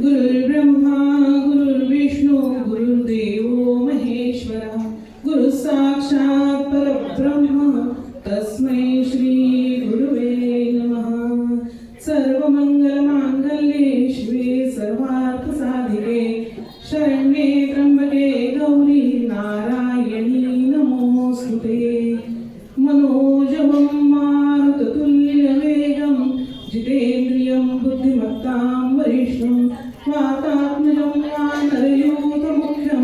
गुरुर्ब्रह्मा गुरुर्विष्णू गुरुर्देवो महेश्वरा गुरु साक्षात् परब्रह्म तस्मै श्री गुरुवे नमः। सर्वमंगलमांगल्ये शिवे सर्वार्थसाधिके शरण्ये त्र्यंबके गौरी नारायणी नमोस्तुते। मनोजवं मारुततुल्यवेगं जितेन्द्रियं बुद्धिमत्तां वरिष्ठं वातात्मजं वानरयूथमुख्यं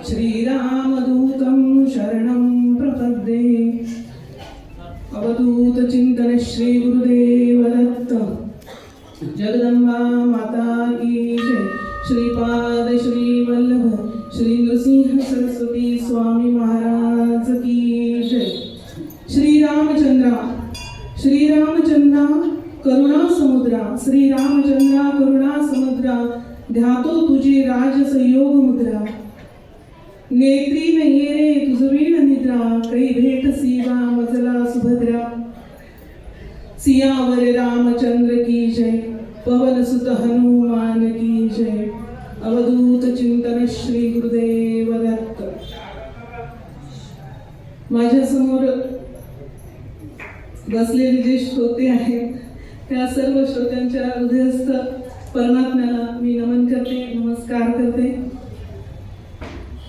श्रीरामदूतं शरणं प्रपद्ये। अवधूत चिंतन श्री गुरुदेव दत्त। जगदंबा माता की जय। श्रीपाद श्री वल्लभ श्री नृसिंह सरस्वती स्वामी महाराज की जय। श्रीरामचंद्रा करुणा समुद्रा श्रीरामचंद्रा करुणा समुद्रा ध्यातो तुझी राज संयोग मुद्रा। नेत्री नाहीये रे तुझ वीण निद्रा काही भेट सीवा मजला सुभद्रा। सियावर रामचंद्र की जय पवन सुत हनुमान की जय। अवधूत चिंतन श्री गुरुदेव दत्त। माझ्या समोर बसलेले जे श्रोते आहेत त्या सर्व श्रोत्यांच्या हृदयस्थ परमात्म्याला मी नमन करते, नमस्कार करते।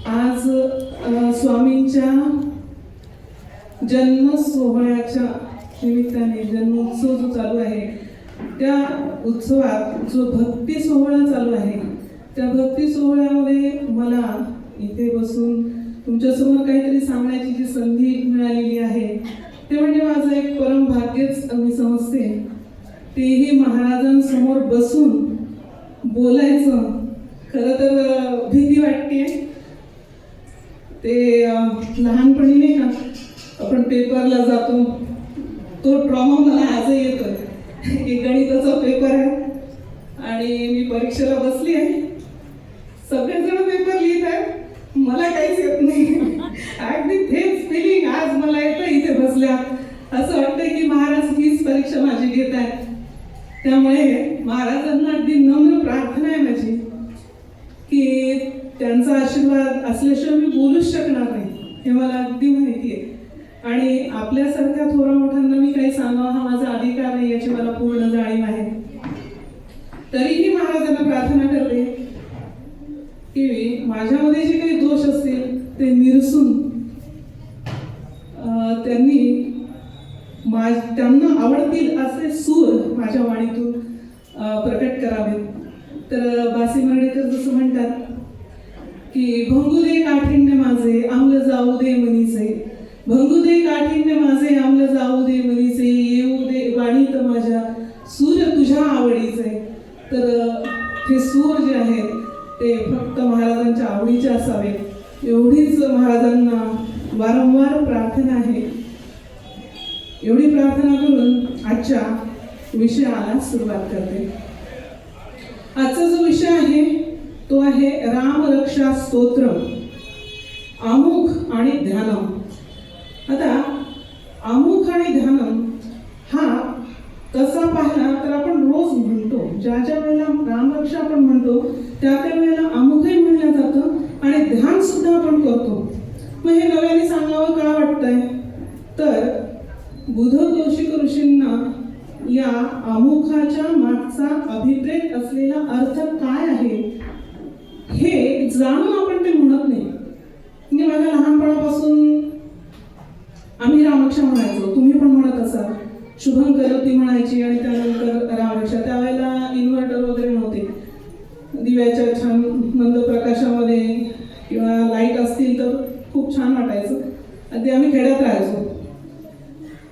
आज स्वामींच्या जन्म सोहळ्याच्या निमित्ताने जन्मोत्सव जो चालू आहे त्या उत्सवात जो भक्ती सोहळा चालू आहे त्या भक्ती सोहळ्यामध्ये मला इथे बसून तुमच्यासमोर काहीतरी सांगण्याची जी संधी मिळालेली आहे ते म्हणजे माझं एक परम भाग्यच मी समजते। तेही महाराजांसमोर बसून बोलायचं। खरं तर भीती वाटते। ते लहानपणी नाही का आपण पेपरला जातो तो ट्रॉमा मला आजही येतो। एक गणिताचा पेपर आहे आणि मी परीक्षेला बसली आहे। सगळेजण पेपर लिहित आहेत, मला काहीच येत नाही। अगदी तेच फिलिंग आज मला येतं इथे बसल्या। असं वाटतंय की महाराज हीच परीक्षा माझी घेत आहेत। त्यामुळे महाराजांना अगदी नम्र प्रार्थना आहे माझी की त्यांचा आशीर्वाद असल्याशिवाय मी बोलूच शकणार नाही, हे मला अगदी माहिती आहे। आणि आपल्यासारख्या थोरा मोठ्यांना मी काही सांगावं हा माझा अधिकार नाही याची मला पूर्ण जाणीव आहे। तरीही महाराजांना प्रार्थना करते की माझ्यामध्ये जे काही दोष असतील ते निरसून त्यांना आवडतील असे सूर माझ्या वाणीतून प्रकट करावे। तर बासी मर्डेकर जसं म्हणतात की भंगू दे काठिण्य माझे आम्ल जाऊ दे मनीचे, भंगू दे काठिण्य माझे आम्ल जाऊ दे मनीचे, येऊ दे वाणीत माझ्या सूर तुझ्या आवडीचे। तर हे सूर जे आहेत ते फक्त महाराजांच्या आवडीचे असावे एवढीच महाराजांना वारंवार प्रार्थना आहे। एवढी प्रार्थना करून आजच्या विषयाला सुरुवात करते। आजचा जो विषय आहे तो आहे रामरक्षा स्तोत्र आमुख आणि ध्यानम। आता आमुख आणि ध्यानम हा तसा पाहिला तर आपण रोज म्हणतो, ज्या ज्या वेळेला रामरक्षा आपण म्हणतो त्या वेळेला आमुखही म्हणलं जातं आणि ध्यान सुद्धा आपण करतो। मग हे नव्याने सांगावं का वाटतंय तर बुध कौशिक ऋषींना या आमुखाच्या मागचा अभिप्रेत असलेला अर्थ काय आहे हे जाणून आपण ते म्हणत नाही। म्हणजे माझ्या लहानपणापासून आम्ही रामरक्षा म्हणायचो, तुम्ही पण म्हणत असाल। शुभंकर ती म्हणायची आणि त्यानंतर रामरक्षा। त्यावेळेला इन्व्हर्टर वगैरे नव्हते, दिव्याच्या छान मंद प्रकाशामध्ये किंवा लाईट असतील तर खूप छान वाटायचं। ते आम्ही खेड्यात राहायचो।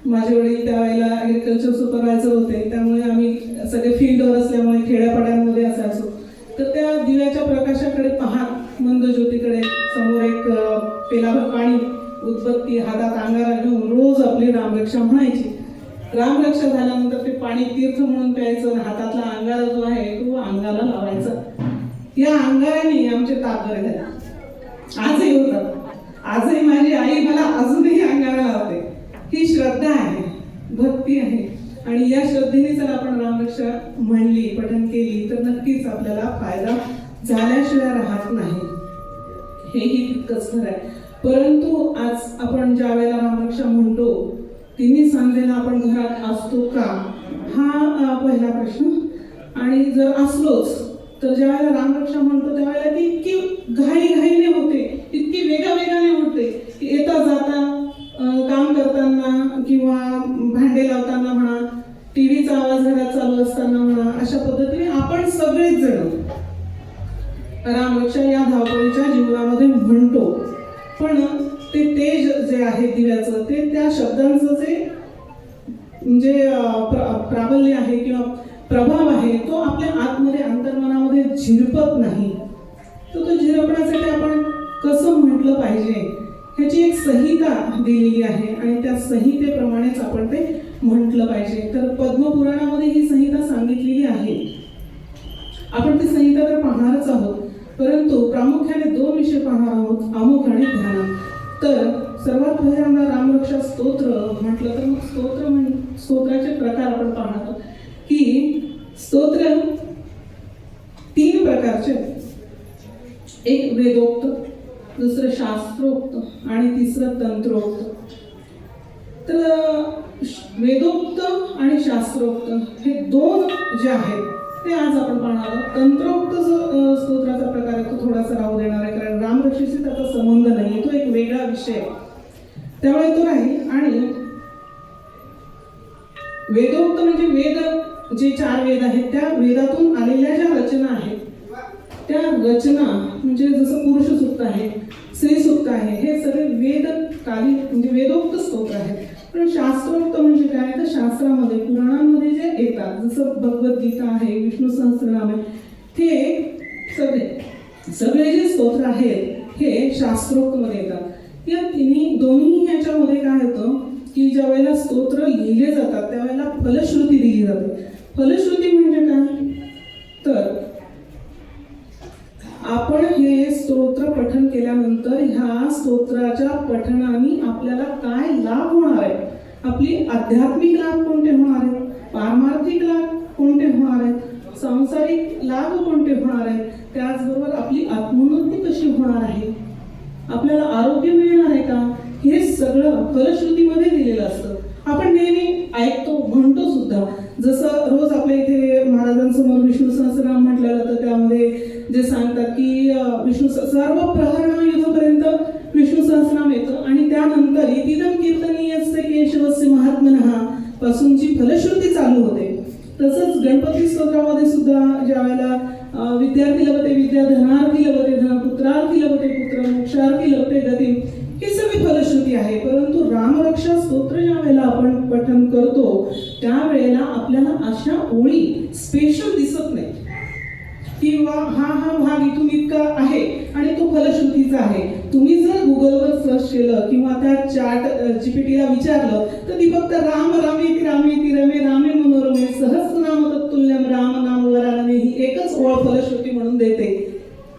माझे वडील त्यावेळेला ॲग्रिकल्चर सुपरवायझर होते, त्यामुळे आम्ही सगळे फील्डवर असल्यामुळे खेड्यापाड्यांमध्ये असायचो। तर त्या दिव्याच्या प्रकाशाकडे पाहत मंद ज्योतीकडे समोर एक पेलाभर पाणी उदबत्ती हातात अंगारा घेऊन रोज आपली रामरक्षा म्हणायची। रामरक्षा झाल्यानंतर ते पाणी तीर्थ म्हणून प्यायचं आणि हातातला अंगारा जो आहे तो अंगाला लावायचा। या अंगाराने आमचे ताप बरे झाले, आजही होतात। आजही माझी आई मला अजूनही अंगारा लावते। ही श्रद्धा आहे, भक्ती आहे। आणि या श्रद्धेने जर आपण रामरक्षा म्हणली, पठण केली, तर नक्कीच आपल्याला फायदा झाल्याशिवाय राहत नाही, हेही तितकंच खरं आहे. परंतु आज आपण ज्या वेळेला रामरक्षा म्हणतो, तिन्ही सांगेला आपण घरात असतो का, हा पहिला प्रश्न. आणि जर असलोच तर ज्या वेळेला रामरक्षा म्हणतो त्यावेळेला ती इतकी घाईने होते, इतकी वेगाने होते की येता जाता, काम करताना किंवा भांडे लावताना म्हणा, टीव्हीचा आवाज घरात चालू असताना म्हणा, अशा पद्धतीने आपण सगळेच जण रामरक्षा या धावपळीच्या जीवनामध्ये म्हणतो. पण ते तेज जे आहे दिव्याचं, ते त्या शब्दांचं जे म्हणजे प्राबल्य आहे किंवा प्रभाव आहे, तो आपल्या आतमध्ये, अंतर्मनामध्ये झिरपत नाही. तर तो झिरपण्यासाठी आपण कसं म्हटलं पाहिजे ह्याची एक संहिता दिलेली आहे आणि त्या संहितेप्रमाणेच आपण ते म्हटलं पाहिजे. तर पद्मपुराणामध्ये ही संहिता सांगितलेली आहे. आपण ती संहिता तर पाहणारच आहोत, परंतु प्रामुख्याने 2 विषय पाहणार आहोत, आमुख आणि ध्यान. तर सर्वात पहिल्यांदा रामरक्षा स्तोत्र म्हटलं तर मग स्तोत्राचे प्रकार आपण पाहतो की स्तोत्र 3 प्रकारचे, एक वेदोक्त, दुसरं शास्त्रोक्त आणि तिसरं तंत्रोक्त. तर वेदोक्त आणि शास्त्रोक्त हे 2 जे आहेत ते आज आपण पाहणार आहोत. तंत्रोक्त जो स्तोत्राचा प्रकार आहे तो थोडासा राहू देणार आहे, कारण रामरक्षेशी त्याचा संबंध नाही, तो एक वेगळा विषय, त्यामुळे तो राहील. आणि वेदोक्त म्हणजे वेद, जे 4 वेद आहेत त्या वेदातून आलेल्या ज्या रचना आहेत, त्या रचना म्हणजे जसं पुरुष सूक्त आहे, स्त्री सूक्त आहे, हे सगळे वेदकालीन म्हणजे वेदोक्त स्तोत्र आहेत. पण शास्त्रोक्त म्हणजे काय, तर शास्त्रामध्ये, पुराणांमध्ये जे येतात, जसं भगवद्गीता आहे, विष्णू सहस्त्रनाम आहे, हे सगळे जे स्तोत्र आहेत हे शास्त्रोक्त मध्ये येतात. या दोन्ही ह्याच्यामध्ये काय होतं की ज्या वेळेला स्तोत्र लिहिले जातात त्यावेळेला फलश्रुती दिली जाते. फलश्रुती म्हणजे काय, तर आपण हे स्तोत्र पठन केल्यानंतर ह्या स्तोत्राच्या पठणाने आपल्याला काय लाभ होणार आहे, आपली आध्यात्मिक लाभ कोणते होणार आहेत, पारमार्थिक लाभ कोणते होणार आहेत, सांसारिक लाभ कोणते होणार आहेत, त्याचबरोबर आपली आत्मोन्नती कशी होणार आहे, आपल्याला आरोग्य मिळणार आहे का, हे सगळं फलश्रुतीमध्ये दिलेलं असतं. आपण नेहमी ऐकतो, म्हणतो सुद्धा. जसं रोज आपल्या इथे महाराजांसमोर विष्णू सहस्त्रनाम म्हटलं जातं, त्यामध्ये जे सांगतात की विष्णू सर्व प्रहरण युद्धपर्यंत विष्णू सहस्त्रनाम येतं आणि त्यानंतर इतिदम कीर्तनीयस्य केशवस्य महात्मनः पासूनची फलश्रुती चालू होते. तसंच गणपती स्तोत्रामध्ये सुद्धा ज्या वेळेला विद्यार्थी लभते विद्या, धनार्थी लभते धन, पुत्रार्थी लभते पुत्र, मोक्षार्थी लभते गती, ही सगळी फलश्रुती आहे. परंतु रामरक्षा स्तोत्र ज्या वेळेला आपण पठन करतो त्यावेळेला आपल्याला अशा ओळी स्पेशल दिसत नाही किंवा हा भाग इथून इतका आहे आणि तो फलश्रुतीचा आहे. तुम्ही जर गुगलवर सर्च केलं किंवा त्या चॅट जीपीटीला विचारलं तर ती फक्त राम रामेति रामेति रमे रामे मनोरमे सहस्रनाम तत्तुल्यम राम नाम वरानने ही एकच ओळ फलश्रुती म्हणून देते.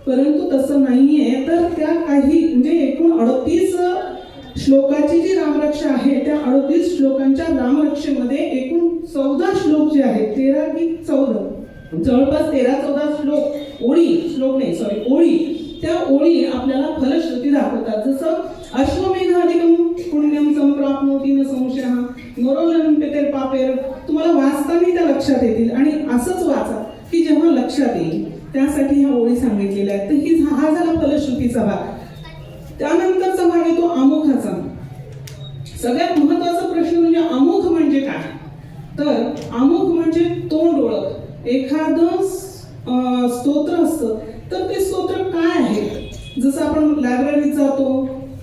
परंतु तसं नाहीये. तर त्या काही म्हणजे एकूण 38 श्लोकाची जी रामरक्षा आहे त्या 38 श्लोकांच्या रामरक्षेमध्ये एकूण 14 श्लोक जे आहेत, 13 की 14, जवळपास 13-14 श्लोक, ओळी, त्या ओळी आपल्याला फलश्रुती दाखवतात. जसं अश्वमेधाधिकम पुण्यम संप्राप्नोति न संशयः नरोलनं पेतेर पापेर, तुम्हाला वाचताना त्या लक्षात येतील आणि असंच वाचा की जेव्हा लक्षात येईल, त्यासाठी ह्या ओळी सांगितलेल्या आहेत. तर हा झाला फलश्रुतीचा भाग. त्यानंतरचा भाग येतो आमुखाचा. सगळ्यात महत्वाचा प्रश्न म्हणजे आमुख म्हणजे काय, तर आमुख म्हणजे तोंड ओळख. एखादं स्तोत्र असतं तर ते स्तोत्र काय आहे, जसं आपण लायब्ररीत जातो,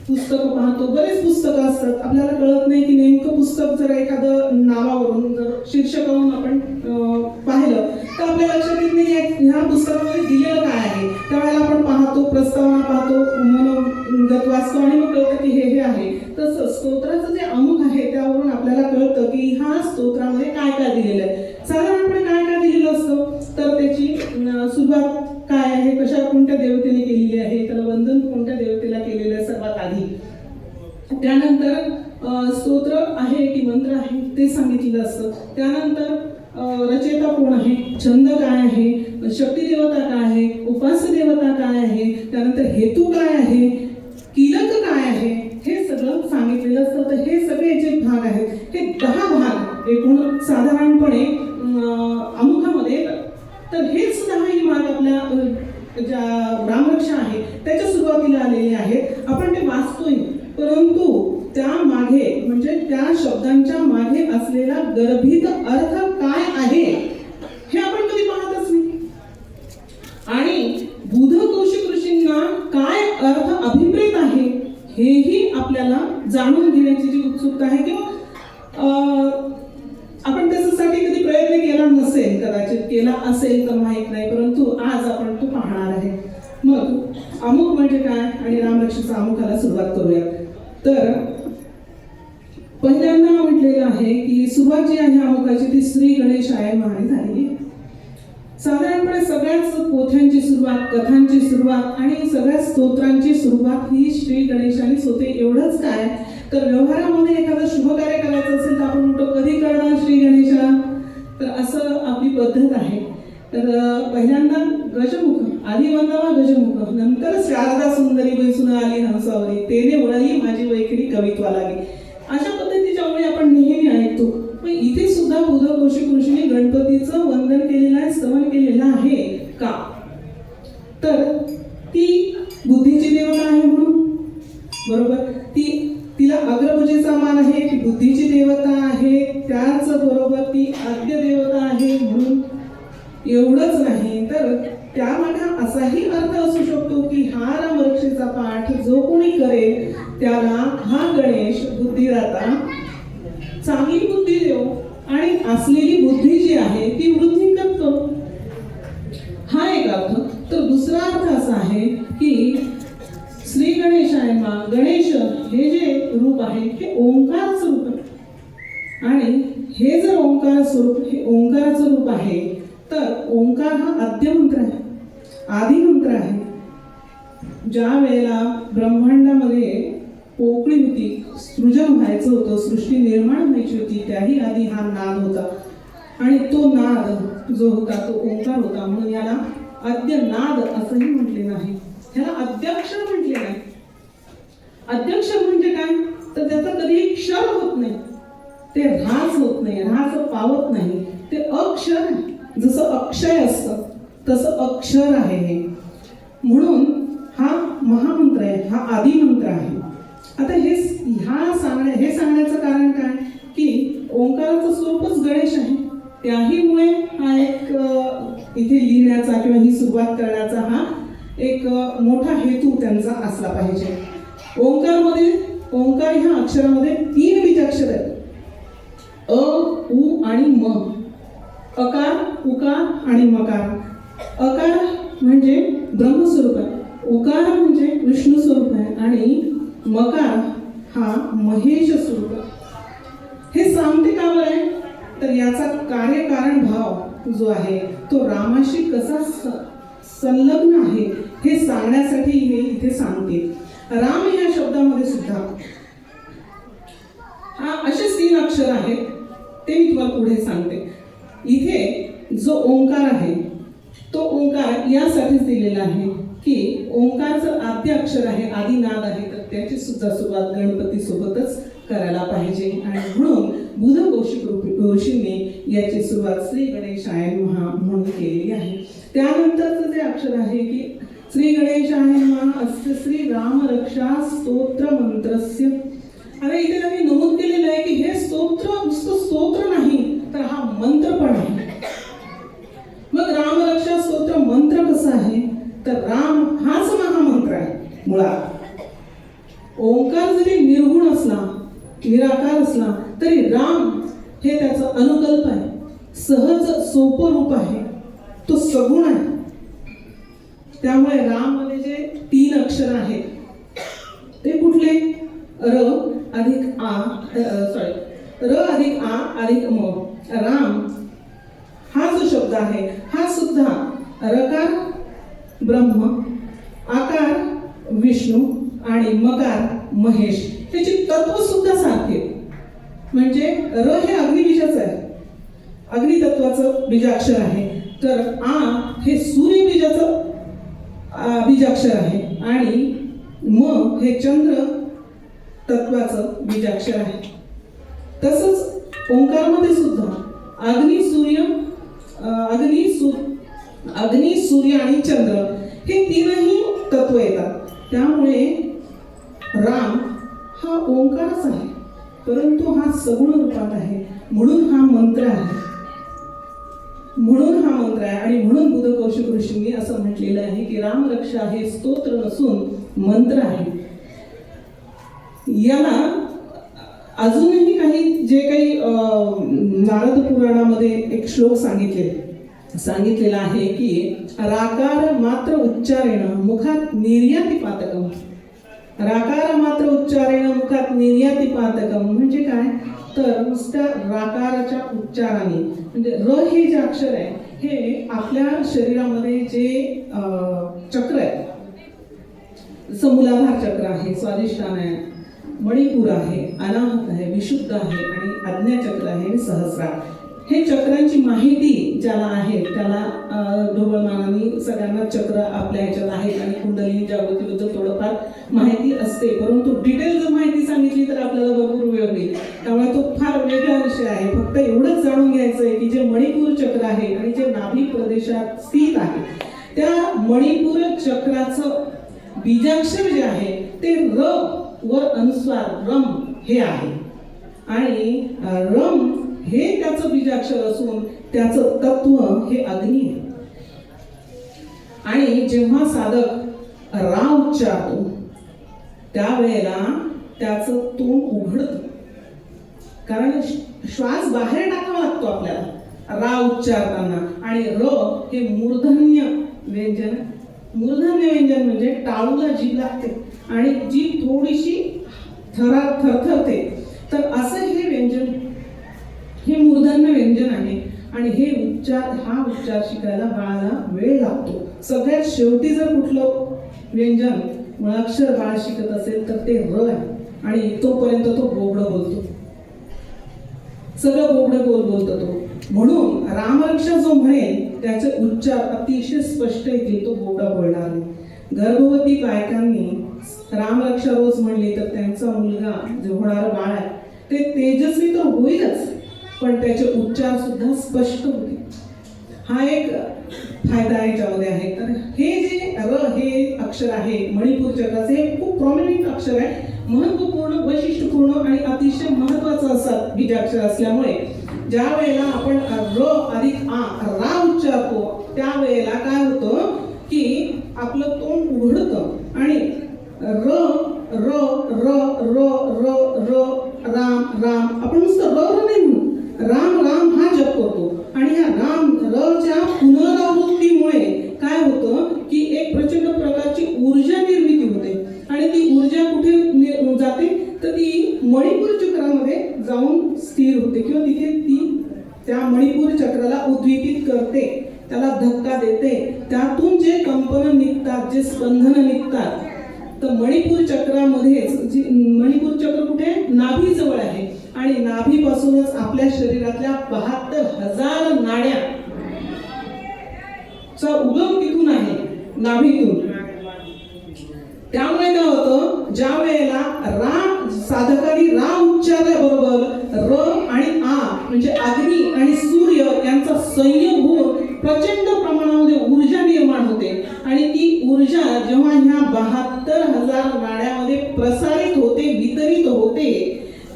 पुस्तकं पाहतो, बरेच पुस्तकं असतात, आपल्याला कळत नाही की नेमकं पुस्तक जर एखादं नावावरून जर शीर्षकावरून आपण पाहिलं तर आपल्या लक्षात येत नाही ह्या पुस्तकामध्ये दिलेलं काय आहे. त्यावेळेला आपण पाहतो, प्रस्तावना पाहतो, मनोगत वाचतो आणि मग कळतं की हे आहे. तसं स्तोत्राचं जे आमुख आहे त्यावरून आपल्याला कळतं की ह्या स्तोत्रामध्ये काय काय दिलेलं आहे. साधारणपणे काय काय दिलेलं असतं, तर त्याची सुरुवात काय आहे, कशा कोणत्या देवतेने केलेली आहे, त्याला वंदन कोणत्या देवतेला केलेलं आहे सर्वात आधी. त्यानंतर स्तोत्र आहे की मंत्र आहे ते सांगितलेलं असतं. त्यानंतर रचयिता कोण आहे, छंद काय आहे, शक्ती देवता काय आहे, उपास्य देवता काय आहे, त्यानंतर हेतू काय आहे, कीलक काय आहे, हे सगळं सांगितलेलं असतं. तर हे सगळे जे भाग आहेत हे 10 भाग एकूण साधारणपणे आमुखामध्ये येतात. तर हेच 10 भाग आपल्या ज्या रामरक्षा आहे त्याच्या सुरुवातीला आलेले आहेत. आपण ते वाचतोय, परंतु त्या मागे म्हणजे त्या शब्दांच्या मागे असलेला गर्भित अर्थ काय आहे हे आपण कधी पाहतच नाही. आणि बुध कौशिक ऋषींना काय अर्थ अभिप्रेत आहे हेही आपल्याला जाणून घेण्याची जी उत्सुकता आहे, किंवा आपण त्याच्यासाठी कधी प्रयत्न केला नसेल, कदाचित केला असेल तर माहीत नाही, परंतु आज आपण तो पाहणार आहे. मग अमुक म्हणजे काय आणि रामरक्षेचा अमुखाला सुरुवात करूया. तर पहिल्यांदा म्हटलेलं आहे की सुरुवात जी आहे अमुखाची ती श्री गणेशाय नमः झाली. साधारणपणे सगळ्याच पोथ्यांची सुरुवात, कथांची सुरुवात आणि सगळ्या स्तोत्रांची सुरुवात ही श्री गणेशानेच होते. एवढंच काय, तर व्यवहारामध्ये एखादं शुभ कार्य करायचं असेल तर आपण म्हणतो कधी करणार श्री गणेशा, तर असं आपली पद्धत आहे. तर पहिल्यांदा गजमुख, आधी वंदावा गजमुख, नंतर शारदा सुंदरी बैसून आली हंसावरी, तेने वळली माझी वैखरी कवित्वा लागी. अशा पद्धतीच्या ओळी आपण नेहमी ऐकतो. पण इथे सुद्धा बुध कौशिक ऋषीने गणपतीचं वंदन केलेलं आहे, स्तवन केलेलं आहे का, तर ती बुद्धीची देवता आहे म्हणून, बरोबर, तिला अग्रभुजेचा मान आहे, ती बुद्धीची देवता आहे, त्याच बरोबर ती आद्य देवता आहे म्हणून. एवढंच नाही तर त्यामागे असाही अर्थ असू शकतो की हा रामरक्षेचा पाठ जो कोणी करेल त्याला हा गणेश बुद्धिदाता, चांगली बुद्धी देव आणि असलेली बुद्धी जी आहे ती वृद्धी करतो, हा एक अर्थ. तर दुसरा अर्थ असा आहे की श्री गणेशाय नमः, गणेश हे जे रूप आहे हे ओंकाराचं रूप आहे. आणि हे जर ओंकार स्वरूप, हे ओंकाराचं रूप आहे, तर ओंकार हा आद्य मंत्र आहे, आदी मंत्र आहे. ज्या वेळेला ब्रह्मांडामध्ये पोकळी होती, सृजन व्हायचं होतं, सृष्टी निर्माण व्हायची होती, त्याही आधी हा नाद होता. आणि तो नाद जो होता तो ओंकार होता, म्हणून याला आद्य नाद असंही म्हटलेलं आहे. ह्याला अद्याक्षर म्हटले नाही. अद्याक्षर म्हणजे काय, तर त्याचा कधीही क्षर होत नाही, ते ऱ्हास होत नाही, ऱ्हास पावत नाही, ते अक्षर आहे. जसं अक्षय असतं तसं अक्षर आहे हे, म्हणून हा महामंत्र आहे, हा आदी मंत्र आहे. आता हे सांगण्याचं कारण काय की ओंकाराचं स्वरूपच गणेश आहे, त्याहीमुळे हा एक इथे लिहिण्याचा किंवा ही सुरुवात करण्याचा हा एक मोठा हेतू त्यांचा असला पाहिजे. ओंकार ह्या अक्षरामध्ये 3 बीजाक्षर आहेत, अ, उ आणि म. अकार, उकार आणि मकार. अकार म्हणजे ब्रह्मस्वरूप आहे, उकार म्हणजे विष्णू स्वरूप आहे आणि मकार हा महेश स्वरूप आहे. हे सांगते का बरं आहे, तर याचा कार्यकारण भाव जो आहे तो रामाशी कसा संलग्न आहे हे सांगण्यासाठी हे इथे सांगते. राम या शब्दामध्ये सुद्धा हा असेच 3 अक्षर आहेत, ते मी तुम्हाला पुढे सांगते. इथे जो ओंकार आहे तो ओंकार यासाठीच दिलेला आहे की ओंकारचं आद्य अक्षर आहे, आदिनाद आहे, तर त्याची सुद्धा सुरुवात गणपती सोबतच करायला पाहिजे. आणि म्हणून बुध कौशिक ऋषींनी याची सुरुवात श्री गणेशाय नमः म्हणून केलेली आहे. त्यानंतरचं जे अक्षर आहे की श्री गणेशाय नमः अस्य श्री रामरक्षा स्तोत्र मंत्रस्य. आता इथे त्यांनी नमूद केलेलं आहे की हे स्तोत्र नुसतं स्तोत्र नाही तर हा मंत्र पण आहे. मग रामरक्षा स्तोत्र मंत्र कसं आहे, तर राम हाच महामंत्र आहे मुळात. ओंकार जरी निर्गुण असला, निराकार असला, तरी राम हे त्याचं अनुकल्प आहे, सहज सोपं रूप आहे, तो सगुण आहे. त्यामुळे राम मध्ये जे 3 अक्षर आहेत ते कुठले, र अधिक आ अधिक म. राम हा जो शब्द आहे हा सुद्धा रकार ब्रह्म, आकार विष्णू आणि मकार महेश, त्याची तत्व सुद्धा सारखे. म्हणजे र हे अग्निबीजाचं आहे, अग्नितत्वाचं बीजाक्षर आहे. तर आ हे सूर्यबीजाचं बीजाक्षर आहे आणि म हे चंद्र तत्वाचं बीजाक्षर आहे. तसंच ओंकारामध्ये सुद्धा अग्नी सूर्य आणि चंद्र हे तीनही तत्व येतात. त्यामुळे राम हा ओंकारच आहे, परंतु हा सगुण रूपात आहे, म्हणून हा मंत्र आहे. आणि म्हणून बुध कौशिक ऋषींनी असं म्हटलेलं आहे की रामरक्षा हे स्तोत्र नसून मंत्र आहे. याला अजूनही जे काही नारद पुराणामध्ये एक श्लोक सांगितलेला आहे की राकार मात्र उच्चारेण मुखात निर्याती पातकम. राकार मात्र उच्चारेण मुखात निर्याती पातकम म्हणजे काय, तर नुसत्या राकाराच्या उच्चाराने म्हणजे र हे जे अक्षर आहे हे आपल्या शरीरामध्ये जे चक्र आहे, जसं मूलाधार चक्र आहे, स्वाधिष्ठान आहे, मणिपूर आहे, अनाहत आहे, विशुद्ध आहे आणि आज्ञाचक्र आहे आणि सहस्रार. हे चक्रांची माहिती ज्याला आहे त्याला ढोबळमानाने सगळ्यांना चक्र आपल्या ह्याच्यात आहेत आणि कुंडलिनी जागृतीबद्दल थोडंफार माहिती असते, परंतु डिटेल जर माहिती सांगितली तर आपल्याला भरपूर वेळ होईल, त्यामुळे तो फार वेगळा विषय आहे. फक्त एवढंच जाणून घ्यायचं आहे की जे मणिपूर चक्र आहे आणि जे नाभी प्रदेशात स्थित आहे त्या मणिपूर चक्राचं बीजाक्षर जे आहे ते र वर अनुस्वार रम हे आहे आणि रम हे त्याचं बीजाक्षर असून त्याचं तत्व हे अग्नी आहे. आणि जेव्हा साधक रा उच्चारतो त्यावेळेला त्याचं तोंड उघडतं, कारण श्वास बाहेर टाकावा लागतो आपल्याला रा उच्चारताना. आणि र हे मूर्धन्य व्यंजन म्हणजे टाळूला जीभ लागते आणि जीभ थोडीशी थरथरते, तर असं हे व्यंजन हे मूर्धन्य व्यंजन आहे. आणि हा उच्चार शिकायला बाळाला वेळ लागतो. सगळ्यात शेवटी जर कुठलं व्यंजन मुळाक्षर बाळ शिकत असेल तर ते र आहे आणि तोपर्यंत तो बोबडं बोलतो, सगळं बोबडं बोलतो तो. म्हणून रामरक्षा जो म्हणेल त्याचे उच्चार अतिशय स्पष्ट येतील, तो बोबडा बोलणार नाही. गर्भवती बायकांनी रामरक्षा रोज म्हणली तर त्यांचा मुलगा जे होणारं बाळ आहे ते तेजस्वी तर होईलच, पण त्याचे उच्चार सुद्धा स्पष्ट होतील. हा एक फायदा याच्यामध्ये आहे. तर हे जे र हे अक्षर आहे मणिपूर चक्राचे हे खूप प्रॉमिनंट अक्षर आहे, महत्वपूर्ण, वैशिष्ट्यपूर्ण आणि अतिशय महत्वाचं असं बीजाक्षर असल्यामुळे ज्या वेळेला आपण र अधिक रा उच्चारतो त्यावेळेला काय होतं की आपलं तोंड उघडतं आणि र र र र र र राम राम आपण नुसतं र नाही म्हणून राम राम हा जप करतो. आणि या राम रच्या पुनरावृत्तीमुळे काय होतं की एक प्रचंड प्रकारची ऊर्जा निर्मिती होते आणि ती ऊर्जा कुठे जाते तर ती मणिपूर चक्रामध्ये जाऊन स्थिर होते किंवा तिथे ती त्या मणिपूर चक्राला उद्दीपित करते, त्याला धक्का देते. त्यातून जे कंपन निघतात, जे स्पंदन निघतात, तर मणिपूर चक्रामध्येच मणिपूर चक्र कुठे नाभी जवळ आहे आणि नाभीपासूनच आपल्या शरीरातल्या 72,000 नाड्या चा उगम तिथून आहे, नाभीतून. त्यामुळे काय होतं ज्या वेळेला साधकाने रा उच्चारल्याबरोबर र आणि आ म्हणजे अग्नी आणि सूर्य यांचा संयोग होऊन प्रचंड प्रमाणामध्ये ऊर्जा निर्माण होते आणि ती ऊर्जा जेव्हा ह्या 72,000 नाड्यामध्ये प्रसारित होते, वितरित होते,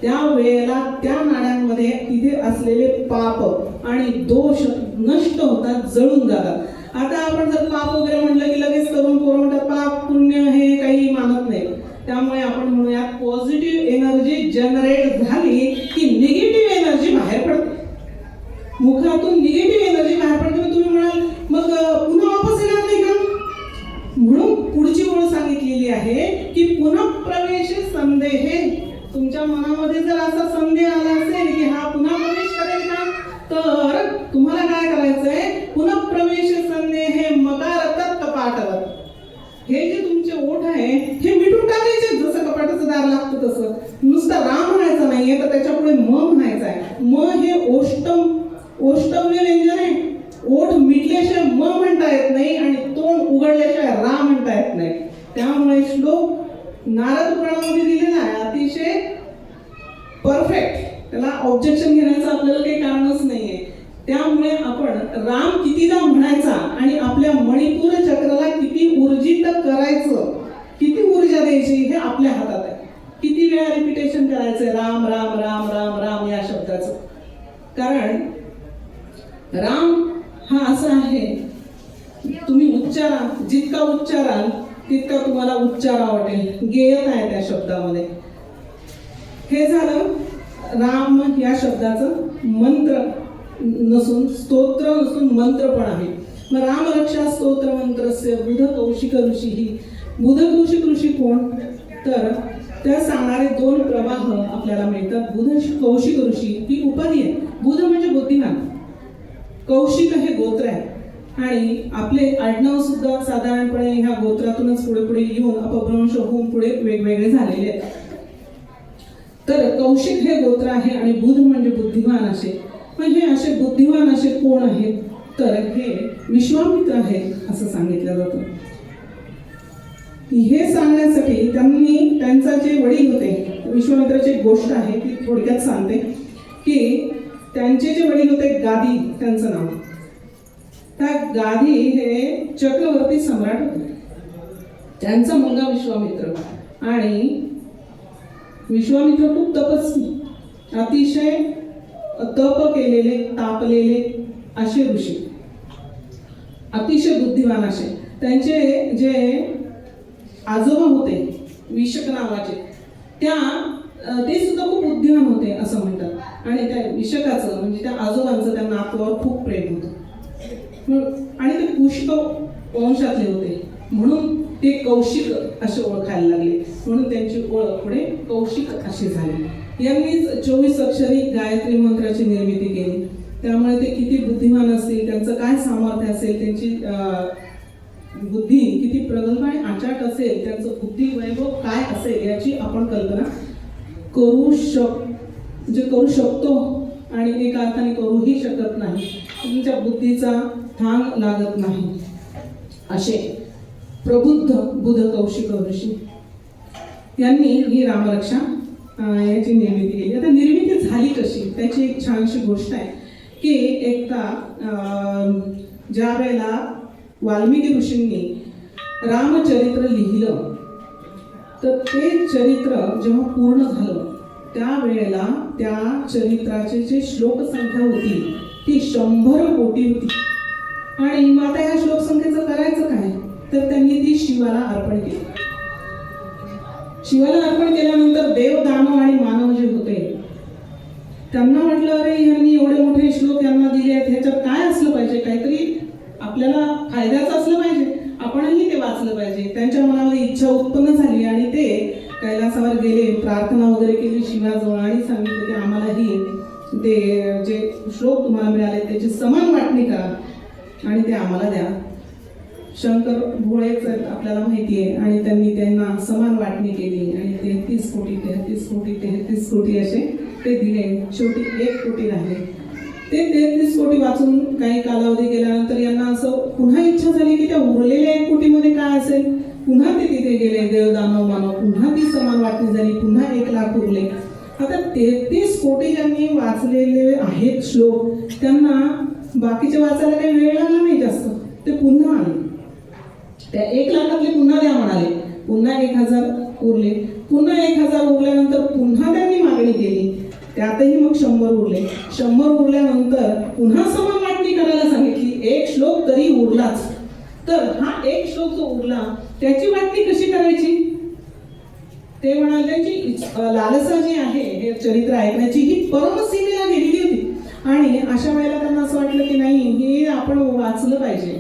त्या वेळेला त्या नाड्यांमध्ये तिथे असलेले पाप आणि दोष नष्ट होतात, जळून जातात. आता आपण जर पाप वगैरे म्हटलं की लगेच तरुण पोरं म्हणतात पाप पुण्य हे काही मानत नाही. त्यामुळे आपण म्हणूयात पॉझिटिव्ह एनर्जी जनरेट झाली की निगेटिव्ह एनर्जी बाहेर पडते, मुखातून निगेटिव्ह एनर्जी बाहेर पडते. तुम्ही म्हणाल मग पुन्हा वापस येणार नाही का, म्हणून पुढची ओळ सांगितलेली आहे की पुन्हा प्रवेश संदेह. तुमच्या मनामध्ये जर असा संदेह आला असेल की हा पुन्हा प्रवेश करेल का, तर तुम्हाला काय करायचंय, पुन्हा प्रवेश संदेह मकार तत् कपाटवर हे जे तुमचे ओठ आहे हे मिटून टाकायचे. जसं कपाटाचं दार लागतं तसं नुसतं राम म्हणायचं नाहीये तर त्याच्या पुढे म म हे ओष्टव्य व्यंजन आहे. ओठ मिटल्याशिवाय म म्हणता येत नाही आणि तोंड उघडल्याशिवाय रा म्हणता येत नाही. त्यामुळे श्लोक नारद पुराणामध्ये दिलेला आहे, अतिशय परफेक्ट. त्याला ऑब्जेक्शन घेण्याचं आपल्याला काही कारणच नाहीये. त्यामुळे आपण राम कितीदा म्हणायचा आणि आपल्या मणिपूर चक्राला किती ऊर्जित करायचं, किती ऊर्जा द्यायची हे आपल्या हातात आहे. किती वेळा रिपिटेशन करायचंय राम राम राम राम राम या शब्दाचं. कारण राम हा असा आहे, तुम्ही उच्चारा, जितका उच्चाराल तितका तुम्हाला उच्चारा वाटेल. गेयत आहे त्या शब्दामध्ये. हे झालं राम या शब्दाचं मंत्र नसून, स्तोत्र नसून मंत्र पण आहे. मग राम रक्षा स्तोत्र मंत्रस्य बुध कौशिक ऋषी ही. बुध कौशिक ऋषी कोण? तर त्या सांगणारे दोन प्रवाह आपल्याला मिळतात. बुध कौशिक ऋषी ही उपाधी आहे. बुध म्हणजे बुद्धिमान, कौशिक हे गोत्र आहे आणि आपले आडनाव सुद्धा साधारणपणे ह्या गोत्रातूनच पुढे पुढे येऊन अपभ्रंश होऊन पुढे वेगवेगळे झालेले आहेत. तर कौशिक हे गोत्र आहे आणि बुध म्हणजे बुद्धिमान असे. म्हणजे असे बुद्धिमान असे कोण आहेत? तर हे विश्वामित्र आहेत असं सांगितलं जातं. हे सांगण्यासाठी त्यांनी त्यांचा जे वडील होते, विश्वामित्राची एक गोष्ट आहे ती थोडक्यात सांगते की त्यांचे जे वडील होते गादी त्यांचं नाव. त्या गादी हे चक्रवर्ती सम्राट होते. त्यांचा मुलगा विश्वामित्र आणि विश्वामित्र खूप तपस्वी, अतिशय तप केलेले, तापलेले असे ऋषी, अतिशय बुद्धिमान असे. त्यांचे जे आजोबा होते विशक नावाचे, ते सुद्धा खूप बुद्धिमान होते असं म्हणतात. आणि त्या विशकाचं म्हणजे त्या आजोबांचं त्या नातवावर खूप प्रेम होतं. आणि ते पुष्प वंशातले होते म्हणून ते कौशिक असे ओळखायला लागले. म्हणून त्यांची ओळख पुढे कौशिक अशी झाली. यांनीच 24 अक्षरी गायत्री मंत्राची निर्मिती केली. त्यामुळे ते किती बुद्धिमान असतील, त्यांचं काय सामर्थ्य असेल, त्यांची बुद्धी किती प्रगल्भ आणि आचाट असेल, त्यांचं बुद्धी वैभव काय असेल याची आपण कल्पना करू शकतो आणि एका अर्थाने करूही शकत नाही. तुमच्या बुद्धीचा थांग लागत नाही असे प्रबुद्ध बुध कौशिक ऋषी यांनी ही रामरक्षा याची निर्मिती केली. आता निर्मिती झाली कशी त्याची एक छानशी गोष्ट आहे की एकदा ज्या वेळेला वाल्मिकी ऋषींनी रामचरित्र लिहिलं तर ते चरित्र जेव्हा पूर्ण झालं त्यावेळेला त्या चरित्राची जी श्लोक संख्या होती ती 100 कोटी होती. आणि मग आता ह्या श्लोक संख्येचं करायचं काय? तर त्यांनी ती शिवाला अर्पण केली. शिवाला अर्पण केल्यानंतर देव, दानव आणि मानव जे होते त्यांना म्हटलं, अरे यांनी एवढे मोठे श्लोक यांना दिले आहेत, ह्याच्यात काय असलं पाहिजे, काहीतरी आपल्याला फायद्याचं असलं पाहिजे, आपणही ते वाचलं पाहिजे. त्यांच्या मनामध्ये इच्छा उत्पन्न झाली आणि ते कैलासावर गेले, प्रार्थना वगैरे केली शिवाजवळ आणि सांगितलं की आम्हालाही ते जे श्लोक तुम्हाला मिळाले त्याची समान वाटणी करा आणि ते आम्हाला द्या. शंकर भोळेच आपल्याला माहिती आहे आणि त्यांनी त्यांना समान वाटणी केली आणि 33 कोटी 33 कोटी 33 कोटी असे ते दिले. शेवटी 1 कोटी राहिले. ते 33 कोटी वाचून काही कालावधी गेल्यानंतर यांना असं पुन्हा इच्छा झाली की त्या उरलेल्या 1 कोटीमध्ये काय असेल. पुन्हा ते तिथे गेले, देव, दानव, मानव, पुन्हा ती समान वाटणी झाली, पुन्हा 1 लाख उरले. आता 33 कोटी ज्यांनी वाचलेले आहेत श्लोक त्यांना बाकीचे वाचायला काही वेळ लागला नाही जास्त. ते पुन्हा आले, त्या 1 लाखातले पुन्हा द्या म्हणाले, पुन्हा 1000 उरले. पुन्हा 1000 उरल्यानंतर पुन्हा त्यांनी मागणी केली, त्यातही मग 100 उरले. 100 उरल्यानंतर पुन्हा समान वाटणी करायला सांगितली, 1 श्लोक तरी उरलाच. तर हा 1 श्लोक जो उरला त्याची वाटणी कशी करायची? ते म्हणाले की लालसा जी आहे हे चरित्र ऐकण्याची ही परमसीमेला गेलेली होती आणि अशा वेळेला त्यांना असं वाटलं की नाही, हे आपण वाचलं पाहिजे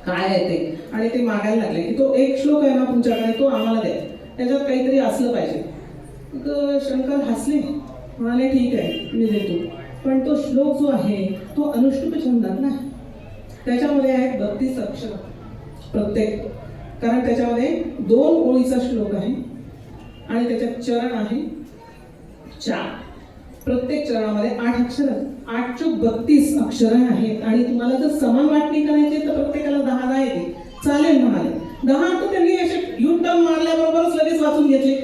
काय आहे ते. आणि ते मागायला लागले की तो 1 श्लोक आहे ना तुमच्याकडे, तो आम्हाला द्या, त्याच्यात काहीतरी असलं पाहिजे. मग शंकर हसले, म्हणाले ठीक आहे मी देतो, पण तो श्लोक जो आहे तो अनुष्टुप छंदात ना, त्याच्यामध्ये आहेत 32 अक्षर प्रत्येक. कारण त्याच्यामध्ये 2 ओळीचा श्लोक आहे आणि त्याच्यात चरण आहे 4. प्रत्येक चरणामध्ये 8 अक्षर, 8 चोक 32 अक्षरं आहेत. आणि तुम्हाला जर समान वाटणी करायची तर प्रत्येकाला 10 येते, चालेल म्हणाले. 10 तर त्यांनी असे यू टर्न मारल्याबरोबरच लगेच वाचून घेतले.